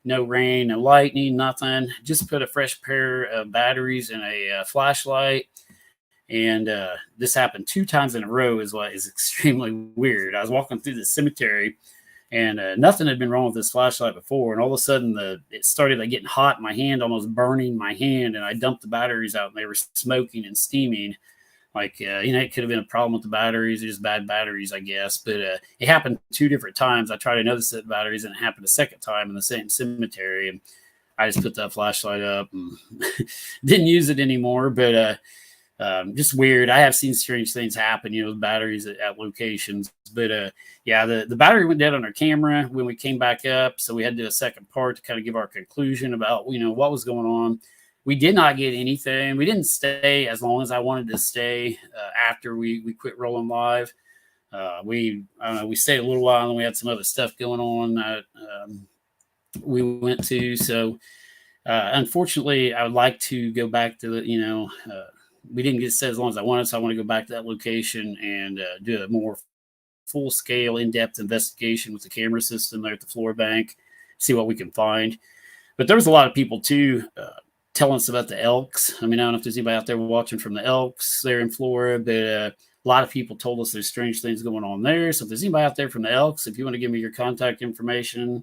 no rain, no lightning, nothing. Just put a fresh pair of batteries in a flashlight. And this happened 2 times in a row, is what is extremely weird. I was walking through the cemetery, and nothing had been wrong with this flashlight before. And all of a sudden, it started like getting hot in my hand, almost burning my hand. And I dumped the batteries out, and they were smoking and steaming Like, it could have been a problem with the batteries, or just bad batteries, I guess. But it happened 2 different times. I tried to notice the batteries, and it happened a second time in the same cemetery. And I just put that flashlight up and didn't use it anymore. But just weird. I have seen strange things happen, with batteries at locations. But yeah, the battery went dead on our camera when we came back up. So we had to do a second part to kind of give our conclusion about, what was going on. We did not get anything. We didn't stay as long as I wanted to stay after we quit rolling live. We stayed a little while, and we had some other stuff going on that we went to. So unfortunately, I would like to go back to the, we didn't get to stay as long as I wanted, so I want to go back to that location and do a more full-scale, in-depth investigation with the camera system there at the Flora Bank, see what we can find. But there was a lot of people, too, telling us about the elks. I mean, I don't know if there's anybody out there watching from the elks there in Florida, but a lot of people told us there's strange things going on there. So if there's anybody out there from the elks, if you want to give me your contact information,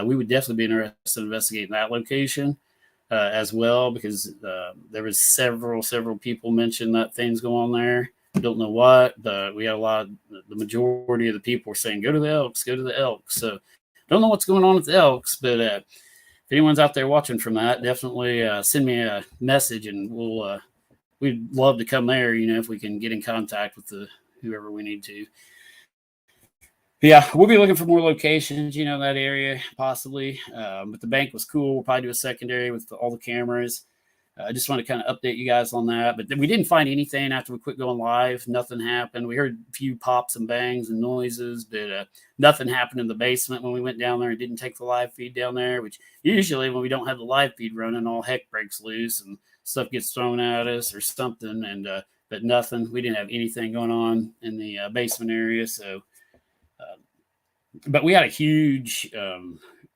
we would definitely be interested in investigating that location as well, because there was several people mentioned that things go on there. I don't know what, but we had the majority of the people were saying, go to the elks, go to the elks. So don't know what's going on with the elks, but if anyone's out there watching from that, definitely send me a message, and we'd love to come there, if we can get in contact with whoever we need to. Yeah, we'll be looking for more locations, in that area, possibly. But the bank was cool. We'll probably do a secondary with all the cameras. I just want to kind of update you guys on that. But we didn't find anything after we quit going live. Nothing happened. We heard a few pops and bangs and noises, but nothing happened in the basement when we went down there and didn't take the live feed down there, which usually when we don't have the live feed running, all heck breaks loose and stuff gets thrown at us or something. And but nothing. We didn't have anything going on in the basement area. So, but we had a huge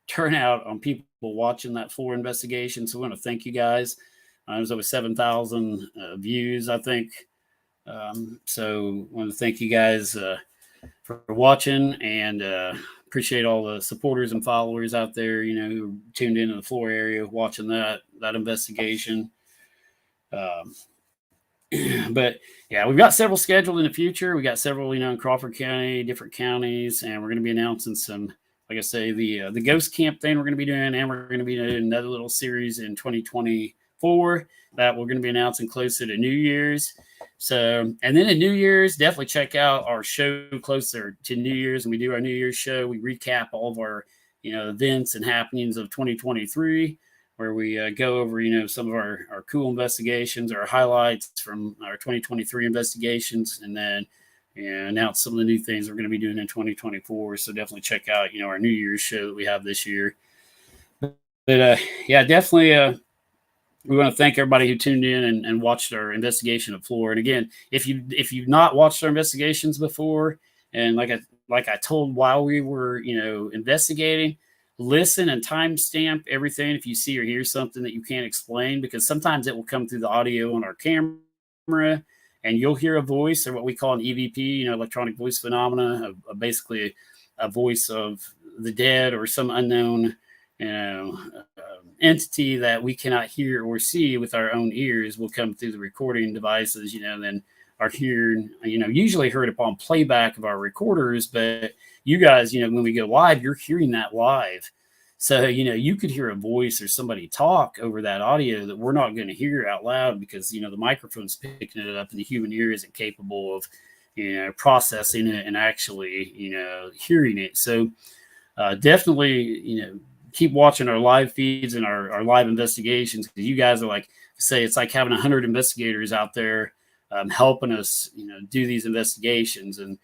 turnout on people watching that floor investigation. So we want to thank you guys. It was over 7,000 views, I think. So I want to thank you guys for watching, and appreciate all the supporters and followers out there, who tuned in the floor area watching that investigation. But yeah, we've got several scheduled in the future. We got several, in Crawford County, different counties, and we're going to be announcing some, like I say, the ghost camp thing we're going to be doing, and we're going to be doing another little series in 2024 that we're going to be announcing closer to New Year's. So, and then in New Year's, definitely check out our show closer to New Year's. When we do our New Year's show, we recap all of our, events and happenings of 2023. Where we go over, some of our cool investigations, our highlights from our 2023 investigations, and then announce some of the new things we're going to be doing in 2024. So definitely check out, our New Year's show that we have this year. But yeah, definitely we want to thank everybody who tuned in and watched our investigation of Flora. And again, if you've not watched our investigations before, and like I told while we were, investigating, listen and timestamp everything if you see or hear something that you can't explain, because sometimes it will come through the audio on our camera and you'll hear a voice, or what we call an EVP, electronic voice phenomena, basically a voice of the dead or some unknown entity that we cannot hear or see with our own ears will come through the recording devices, then are heard, usually heard upon playback of our recorders. But you guys, when we go live, you're hearing that live. So, you could hear a voice or somebody talk over that audio that we're not going to hear out loud, because, the microphone's picking it up and the human ear isn't capable of, processing it and actually, hearing it. So definitely, keep watching our live feeds and our live investigations, because you guys are like, say, it's like having 100 investigators out there helping us, do these investigations. And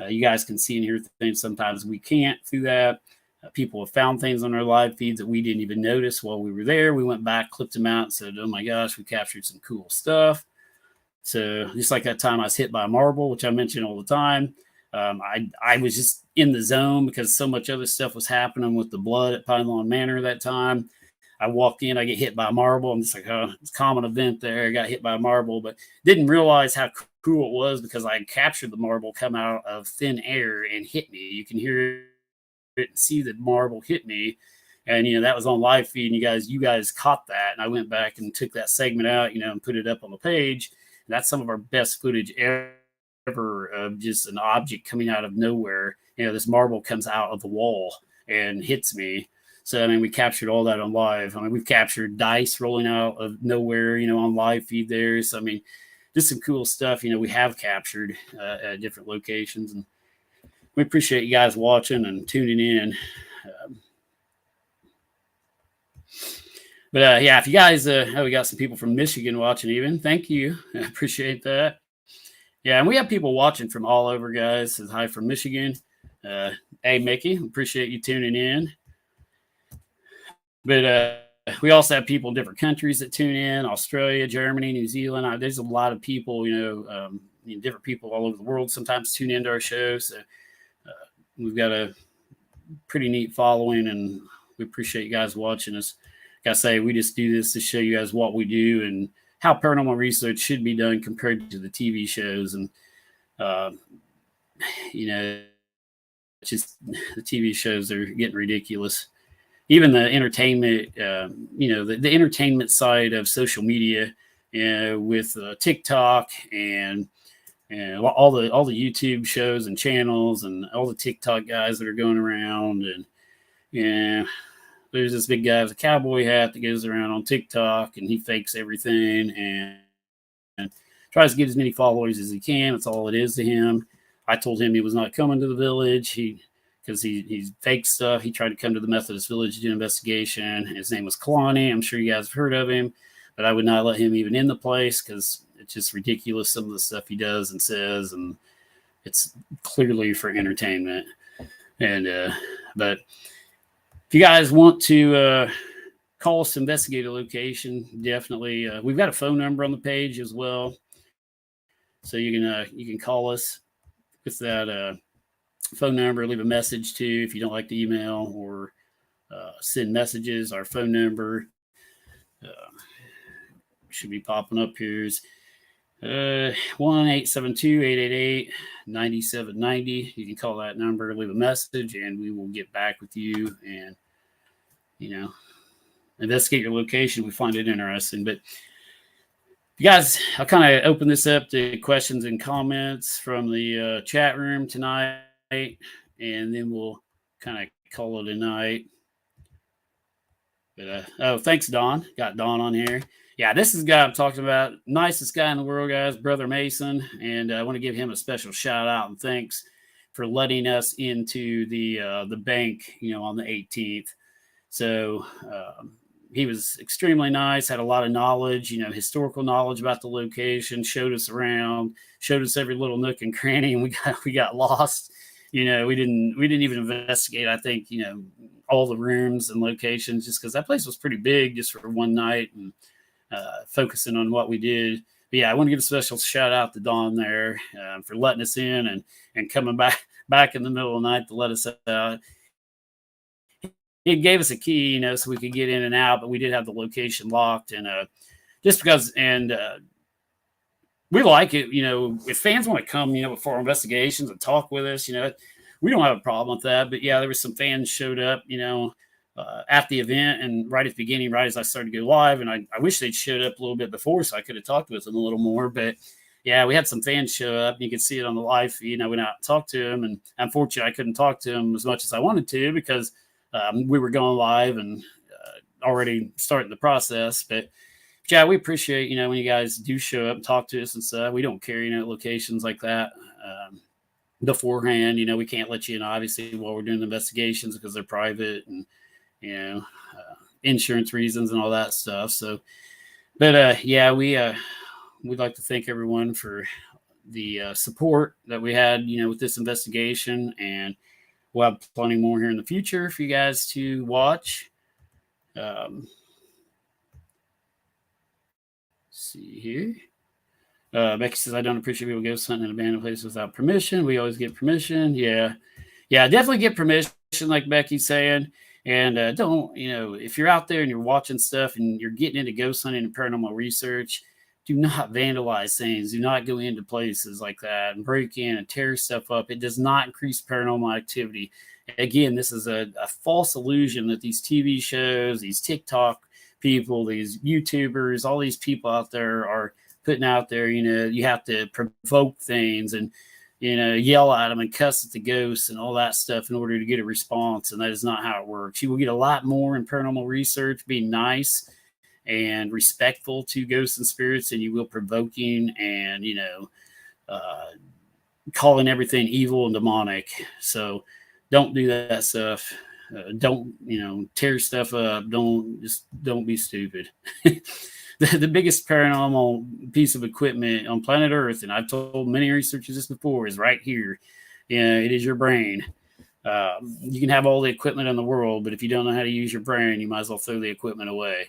you guys can see and hear things sometimes we can't through that. People have found things on our live feeds that we didn't even notice while we were there. We went back, clipped them out, and said, oh my gosh, we captured some cool stuff. So just like that time I was hit by a marble, which I mention all the time. I was just in the zone because so much other stuff was happening with the blood at Pine Lawn Manor that time. I walk in, I get hit by a marble. I'm just like, oh, it's a common event there. I got hit by a marble, but didn't realize how cool it was because I captured the marble come out of thin air and hit me. You can hear it and see the marble hit me. And, that was on live feed, and you guys caught that. And I went back and took that segment out, and put it up on the page. That's some of our best footage ever of just an object coming out of nowhere. This marble comes out of the wall and hits me. So, I mean, we captured all that on live. I mean, we've captured dice rolling out of nowhere, on live feed there. So, I mean, just some cool stuff, we have captured at different locations. And we appreciate you guys watching and tuning in. But yeah, if you guys, we got some people from Michigan watching even. Thank you. I appreciate that. Yeah, and we have people watching from all over, guys. Says hi from Michigan. Hey, Mickey, appreciate you tuning in. But we also have people in different countries that tune in: Australia, Germany, New Zealand. There's a lot of people, different people all over the world sometimes tune into our show. So we've got a pretty neat following, and we appreciate you guys watching us. Like I say, we just do this to show you guys what we do and how paranormal research should be done compared to the TV shows. And, just the TV shows are getting ridiculous. Even the entertainment, the entertainment side of social media, with TikTok and all the YouTube shows and channels and all the TikTok guys that are going around. And there's this big guy with a cowboy hat that goes around on TikTok, and he fakes everything and tries to get as many followers as he can. That's all it is to him. I told him he was not coming to the village. Because he faked stuff. He tried to come to the Methodist village to do an investigation. His name was Kalani. I'm sure you guys have heard of him, but I would not let him even in the place because it's just ridiculous, some of the stuff he does and says, and it's clearly for entertainment. And but if you guys want to call us to investigate a location, definitely. We've got a phone number on the page as well, so you can call us with that phone number. Leave a message too if you don't like the email, or send messages. Our phone number should be popping up here is 1-872-888-9790. You can call that number, leave a message, and we will get back with you and investigate your location. We find it interesting. But you guys, I'll kind of open this up to questions and comments from the chat room tonight, and then we'll kind of call it a night. But thanks, Don. Got Don on here. Yeah, this is the guy I'm talking about. Nicest guy in the world, guys, Brother Mason. And I want to give him a special shout out and thanks for letting us into the bank, on the 18th. So he was extremely nice, had a lot of knowledge, historical knowledge about the location, showed us around, showed us every little nook and cranny, and we got lost. We didn't even investigate, I think, all the rooms and locations, just because that place was pretty big just for one night, and focusing on what we did. But yeah, I want to give a special shout out to Don there for letting us in and coming back in the middle of the night to let us out. It gave us a key, so we could get in and out, but we did have the location locked. And just because, we like it, if fans want to come, before investigations and talk with us, we don't have a problem with that. But yeah, there was some fans showed up, at the event and right at the beginning, right as I started to go live. And I wish they'd showed up a little bit before so I could have talked with them a little more. But yeah, we had some fans show up. You could see it on the live feed. I went out and talked to them, and unfortunately, I couldn't talk to them as much as I wanted to because we were going live and already starting the process. But yeah, we appreciate, when you guys do show up and talk to us and stuff. We don't care, locations like that beforehand. We can't let you in, obviously, while we're doing the investigations because they're private and, insurance reasons and all that stuff. So, but yeah, we'd like to thank everyone for the support that we had, with this investigation, and we'll have plenty more here in the future for you guys to watch. See here. Becky says, I don't appreciate people ghost hunting in abandoned places without permission. We always get permission. Yeah, definitely get permission, like Becky's saying. And don't, if you're out there and you're watching stuff and you're getting into ghost hunting and paranormal research, do not vandalize things. Do not go into places like that and break in and tear stuff up. It does not increase paranormal activity. Again, this is a false illusion that these TV shows, these TikTok people, these YouTubers, all these people out there are putting out there. You have to provoke things and yell at them and cuss at the ghosts and all that stuff in order to get a response. And that is not how it works. You will get a lot more in paranormal research being nice and respectful to ghosts and spirits than you will provoking and, uh, calling everything evil and demonic. So don't do that stuff. Don't, tear stuff up. Don't be stupid. The biggest paranormal piece of equipment on planet Earth, and I've told many researchers this before, is right here. It is your brain. You can have all the equipment in the world, but if you don't know how to use your brain, you might as well throw the equipment away.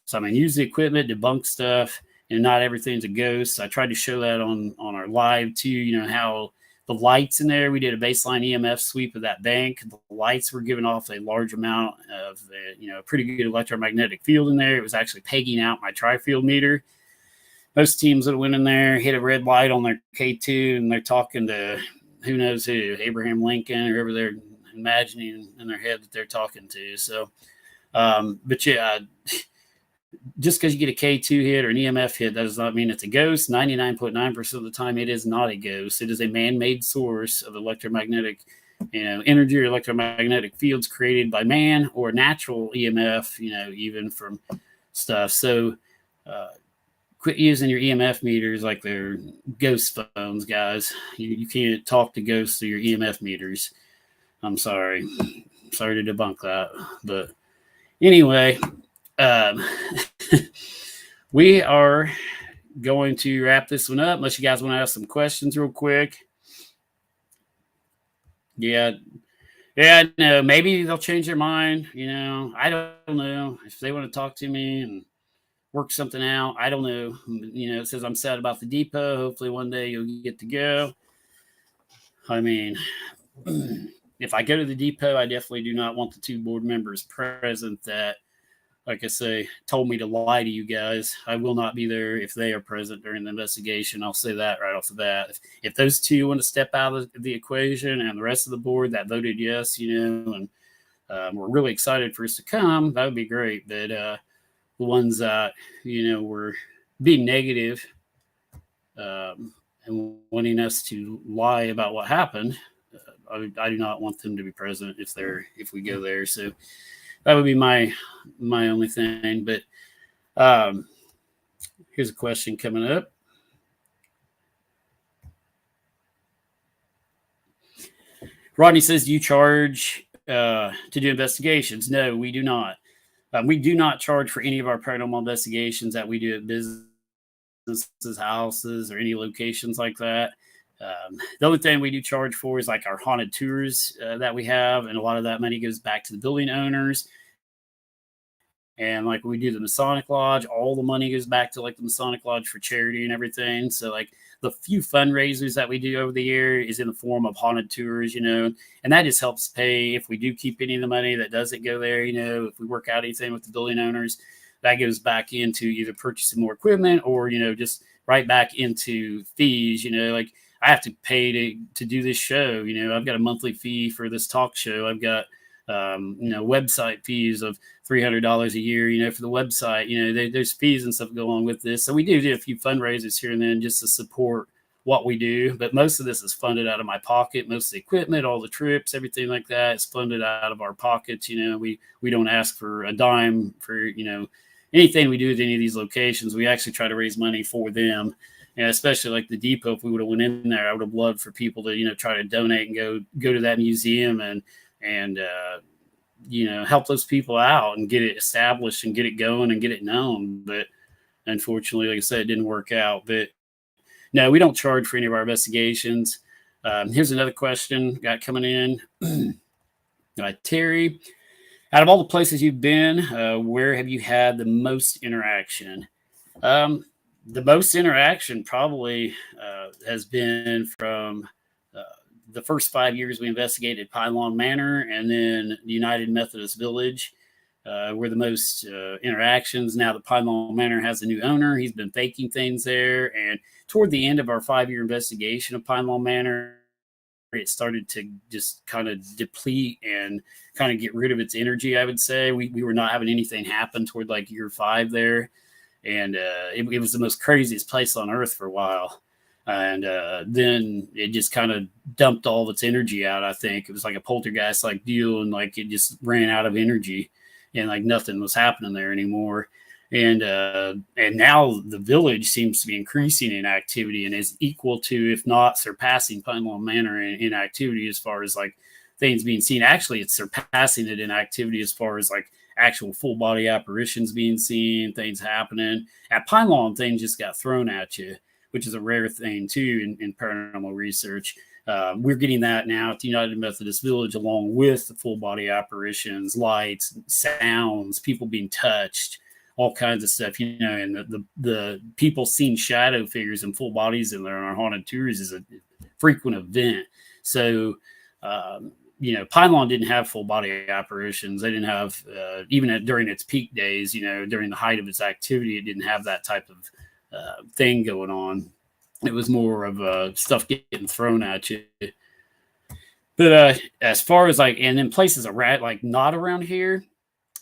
So, use the equipment, debunk stuff, and not everything's a ghost. I tried to show that on our live too, how the lights in there, we did a baseline EMF sweep of that bank. The lights were giving off a large amount of, a pretty good electromagnetic field in there. It was actually pegging out my tri-field meter. Most teams that went in there hit a red light on their K2 and they're talking to who knows who, Abraham Lincoln or whoever they're imagining in their head that they're talking to. So, but yeah, just because you get a K2 hit or an EMF hit, that does not mean it's a ghost. 99.9% of the time, it is not a ghost. It is a man-made source of electromagnetic, energy or electromagnetic fields created by man or natural EMF, even from stuff. So quit using your EMF meters like they're ghost phones, guys. You can't talk to ghosts through your EMF meters. I'm sorry. Sorry to debunk that. But anyway, we are going to wrap this one up unless you guys want to ask some questions real quick. Yeah, no, maybe they'll change their mind. I don't know if they want to talk to me and work something out. I don't know. It says I'm sad about the depot. Hopefully one day you'll get to go. If I go to the depot, I definitely do not want the two board members present that, like I say, told me to lie to you guys. I will not be there if they are present during the investigation. I'll say that right off the bat. If those two want to step out of the equation and the rest of the board that voted yes, and we're really excited for us to come, that would be great. But the ones that, were being negative and wanting us to lie about what happened, I do not want them to be present if we go there. So that would be my only thing. But here's a question coming up. Rodney says, do you charge to do investigations? No, we do not. We do not charge for any of our paranormal investigations that we do at businesses, houses, or any locations like that. The only thing we do charge for is like our haunted tours that we have, and a lot of that money goes back to the building owners. And like we do the Masonic Lodge, all the money goes back to like the Masonic Lodge for charity and everything. So like the few fundraisers that we do over the year is in the form of haunted tours, and that just helps pay if we do keep any of the money that doesn't go there. If we work out anything with the building owners, that goes back into either purchasing more equipment or, just right back into fees. Like I have to pay to do this show. I've got a monthly fee for this talk show. I've got website fees of $300 a year, for the website, there's fees and stuff go along with this. So we do a few fundraisers here and then just to support what we do. But most of this is funded out of my pocket. Most of the equipment, all the trips, everything like that is funded out of our pockets. We don't ask for a dime for, anything we do at any of these locations. We actually try to raise money for them. And especially like the depot, if we would have went in there, I would have loved for people to, try to donate and go to that museum and help those people out and get it established and get it going and get it known. But unfortunately, like I said, it didn't work out. But no, we don't charge for any of our investigations. Here's another question got coming in. Terry, out of all the places you've been, where have you had the most interaction? The most interaction probably has been from the first 5 years we investigated Pylon Manor and then the United Methodist Village were the most interactions. Now the Pylon Manor has a new owner. He's been faking things there. And toward the end of our 5-year investigation of Pylon Manor, it started to just kind of deplete and kind of get rid of its energy, I would say. We were not having anything happen toward like year 5 there. and it was the most craziest place on earth for a while. And then it just kind of dumped all of its energy out. I think it was like a poltergeist like deal, and like it just ran out of energy, and like nothing was happening there anymore. And now the village seems to be increasing in activity and is equal to, if not surpassing, Pine Lawn Manor in activity as far as like things being seen. Actually, it's surpassing it in activity as far as like actual full body apparitions being seen, things happening. At Pine Lawn, things just got thrown at you, which is a rare thing too in paranormal research. We're getting that now at the United Methodist Village, along with the full body apparitions, lights, sounds, people being touched, all kinds of stuff, and the people seeing shadow figures and full bodies in there on our haunted tours is a frequent event. So, Pine Lawn didn't have full body apparitions. They didn't have, even during its peak days, during the height of its activity, it didn't have that type of thing going on. It was more of stuff getting thrown at you. But as far as like, and then places around, like not around here,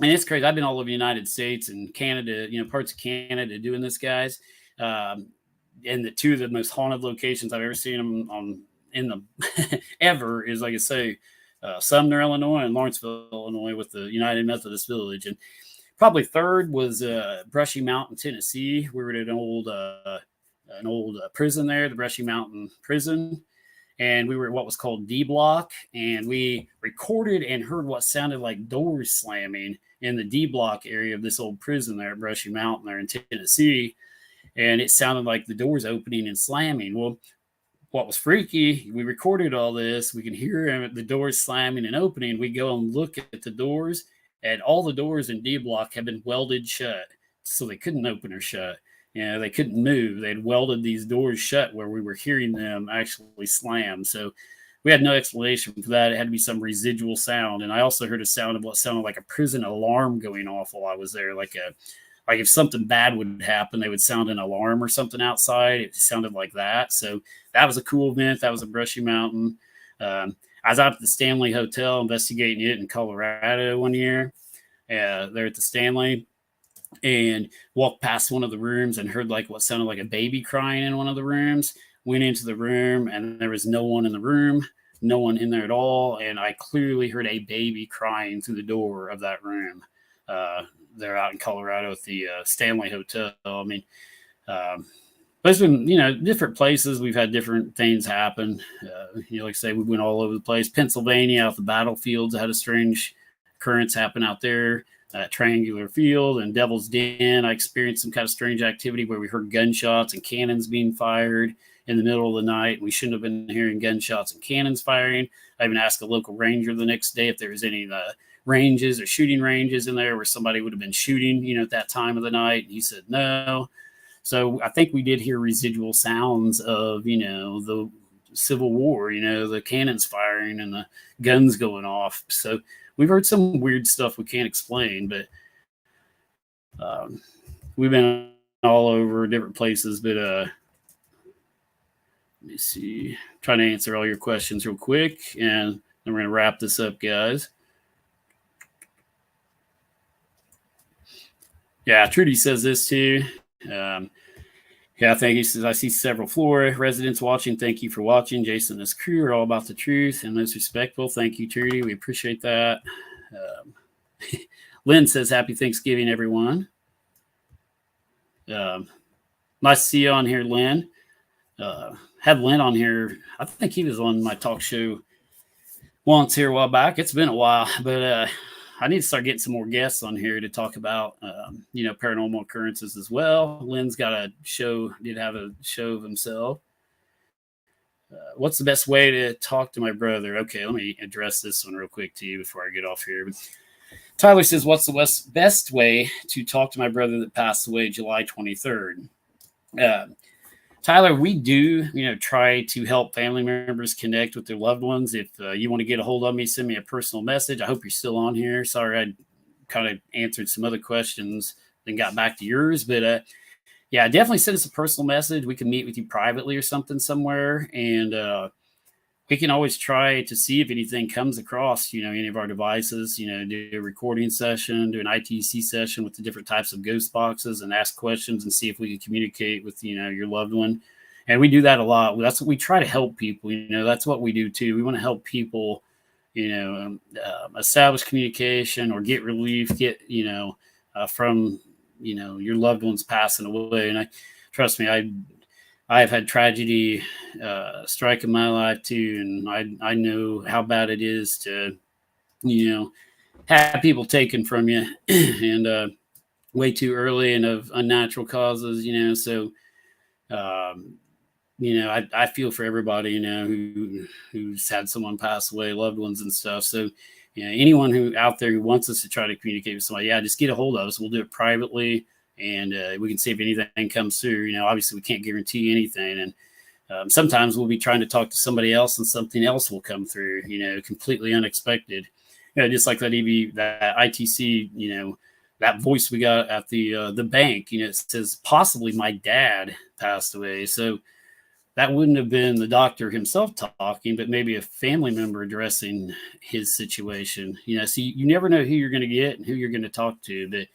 and it's crazy. I've been all over the United States and Canada, parts of Canada doing this, guys. And the two of the most haunted locations I've ever seen them on in the ever is, like I say, Sumner, Illinois, and Lawrenceville, Illinois, with the United Methodist Village. And probably third was Brushy Mountain, Tennessee. We were at an old prison there, the Brushy Mountain Prison. And we were at what was called D Block, and we recorded and heard what sounded like doors slamming in the D Block area of this old prison there at Brushy Mountain there in Tennessee. And it sounded like the doors opening and slamming. Well, what was freaky, we recorded all this. We can hear the doors slamming and opening. We go and look at the doors, and all the doors in D Block have been welded shut, so they couldn't open or shut. They couldn't move. They'd welded these doors shut where we were hearing them actually slam. So we had no explanation for that. It had to be some residual sound. And I also heard a sound of what sounded like a prison alarm going off while I was there. Like if something bad would happen, they would sound an alarm or something outside. It sounded like that. So that was a cool event. That was at Brushy Mountain. I was out at the Stanley Hotel investigating it in Colorado one year. There at the Stanley. And walked past one of the rooms and heard like what sounded like a baby crying in one of the rooms. Went into the room and there was no one in the room, no one in there at all. And I clearly heard a baby crying through the door of that room. They're out in Colorado at the Stanley Hotel. I mean, but it's been, different places. We've had different things happen. Like I say, we went all over the place. Pennsylvania, out the battlefields, had a strange occurrence happen out there. Triangular Field and Devil's Den. I experienced some kind of strange activity where we heard gunshots and cannons being fired in the middle of the night. We shouldn't have been hearing gunshots and cannons firing. I even asked a local ranger the next day if there was any ranges or shooting ranges in there where somebody would have been shooting, at that time of the night. And he said no. So I think we did hear residual sounds of, the Civil War, the cannons firing and the guns going off. So we've heard some weird stuff we can't explain, but we've been all over different places. But let me see. Trying to answer all your questions real quick, and then we're going to wrap this up, guys. Yeah, Trudy says this too. Yeah, thank you. Says, I see several Flora residents watching. Thank you for watching. Jason and his crew are all about the truth and most respectful. Thank you, Trudy. We appreciate that. Lynn says, happy Thanksgiving, everyone. Nice to see you on here, Lynn. Had Lynn on here. I think he was on my talk show once here a while back. It's been a while, but I need to start getting some more guests on here to talk about, paranormal occurrences as well. Lynn's got did have a show of himself. What's the best way to talk to my brother? Okay, let me address this one real quick to you before I get off here. But Tyler says, what's the best way to talk to my brother that passed away July 23rd? Tyler, we do, try to help family members connect with their loved ones. If you want to get a hold of me, send me a personal message. I hope you're still on here. Sorry, I kind of answered some other questions and got back to yours. But yeah, definitely send us a personal message. We can meet with you privately or something somewhere. And we can always try to see if anything comes across, any of our devices, do a recording session, do an ITC session with the different types of ghost boxes and ask questions and see if we can communicate with, your loved one. And we do that a lot. That's what we try to help people. That's what we do too. We want to help people, establish communication or get relief, get, from, your loved ones passing away. And trust me, I've had tragedy strike in my life too, and I know how bad it is to, have people taken from you and way too early and of unnatural causes. So I feel for everybody, who's had someone pass away, loved ones and stuff. So anyone who out there who wants us to try to communicate with somebody, just get a hold of us. We'll do it privately. And we can see if anything comes through. Obviously we can't guarantee anything. And sometimes we'll be trying to talk to somebody else and something else will come through, completely unexpected. Just like that ITC, that voice we got at the bank, it says possibly my dad passed away. So that wouldn't have been the doctor himself talking, but maybe a family member addressing his situation. So you never know who you're going to get and who you're going to talk to. But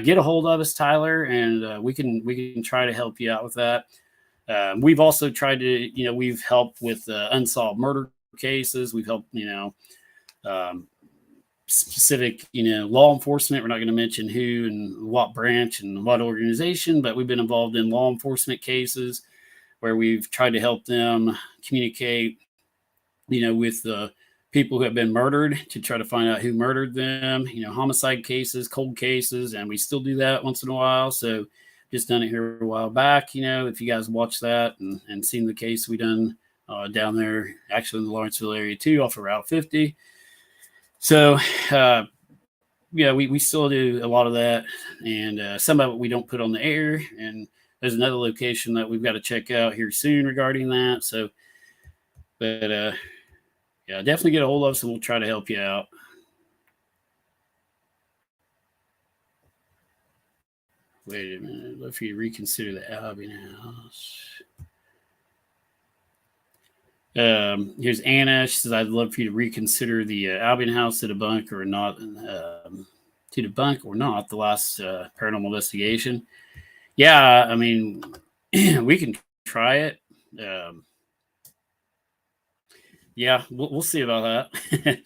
get a hold of us, Tyler, and we can try to help you out with that. We've also tried to, we've helped with unsolved murder cases. We've helped, specific, law enforcement. We're not going to mention who and what branch and what organization, but we've been involved in law enforcement cases where we've tried to help them communicate, with the people who have been murdered to try to find out who murdered them, homicide cases, cold cases, and we still do that once in a while. So just done it here a while back, if you guys watch that and seen the case we done down there, actually in the Lawrenceville area too, off of Route 50. So, we still do a lot of that, and some of it we don't put on the air, and there's another location that we've got to check out here soon regarding that. So, but definitely get a hold of us and we'll try to help you out. Wait a minute. I'd love for you to reconsider the Albion House. Here's Anna. She says, I'd love for you to reconsider the Albion House to debunk or not, the last paranormal investigation. Yeah, I mean, we can try it. We'll see about that.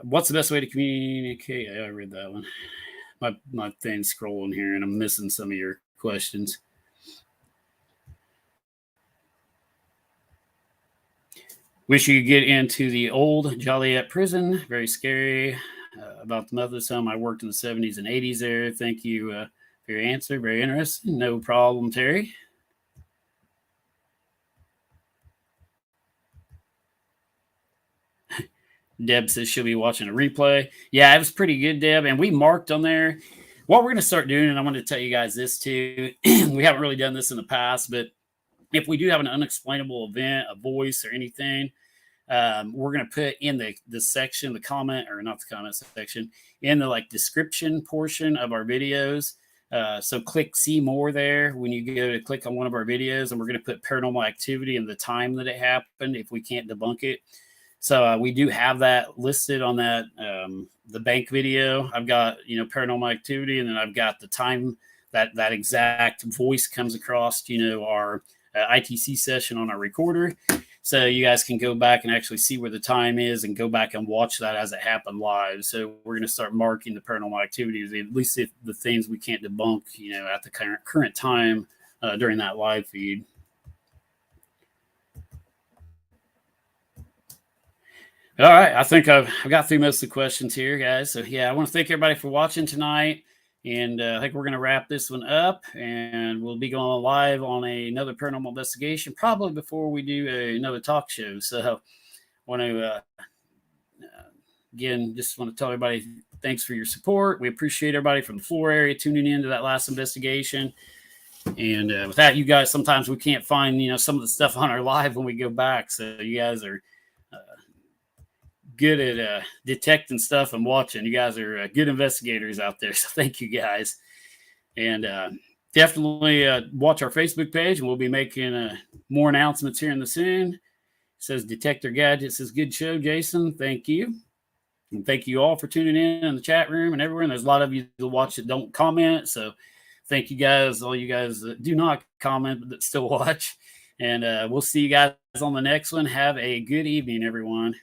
What's the best way to communicate? I read that one. My thing's scrolling here, and I'm missing some of your questions. Wish you could get into the old Joliet prison. Very scary. About the Methodist home. I worked in the 70s and 80s there. Thank you for your answer. Very interesting. No problem, Terry. Deb says she'll be watching a replay. Yeah, it was pretty good, Deb. And we marked on there. What we're going to start doing, and I want to tell you guys this too. We haven't really done this in the past, but if we do have an unexplainable event, a voice or anything, we're going to put in the section, the comment, or not the comment section, in the description portion of our videos. So click see more there when you go to click on one of our videos, and we're going to put paranormal activity and the time that it happened if we can't debunk it. So we do have that listed on that the bank video. I've got paranormal activity, and then I've got the time that exact voice comes across our ITC session on our recorder. So you guys can go back and actually see where the time is and go back and watch that as it happened live. So we're going to start marking the paranormal activities, at least if the things we can't debunk, at the current time during that live feed. All right. I think I've got through most of the questions here, guys. So, I want to thank everybody for watching tonight. And I think we're going to wrap this one up. And we'll be going live on another paranormal investigation, probably before we do another talk show. So, I want to, again, just want to tell everybody thanks for your support. We appreciate everybody from the Flora area tuning in to that last investigation. And with that, you guys, sometimes we can't find, some of the stuff on our live when we go back. So, you guys are good at detecting stuff and watching. You guys are good investigators out there. So thank you guys. And definitely watch our Facebook page, and we'll be making more announcements here in the soon. Says Detector Gadget says, good show, Jason. Thank you. And thank you all for tuning in the chat room and everywhere. And there's a lot of you that watch that don't comment. So thank you guys, all you guys that do not comment but that still watch. And we'll see you guys on the next one. Have a good evening, everyone.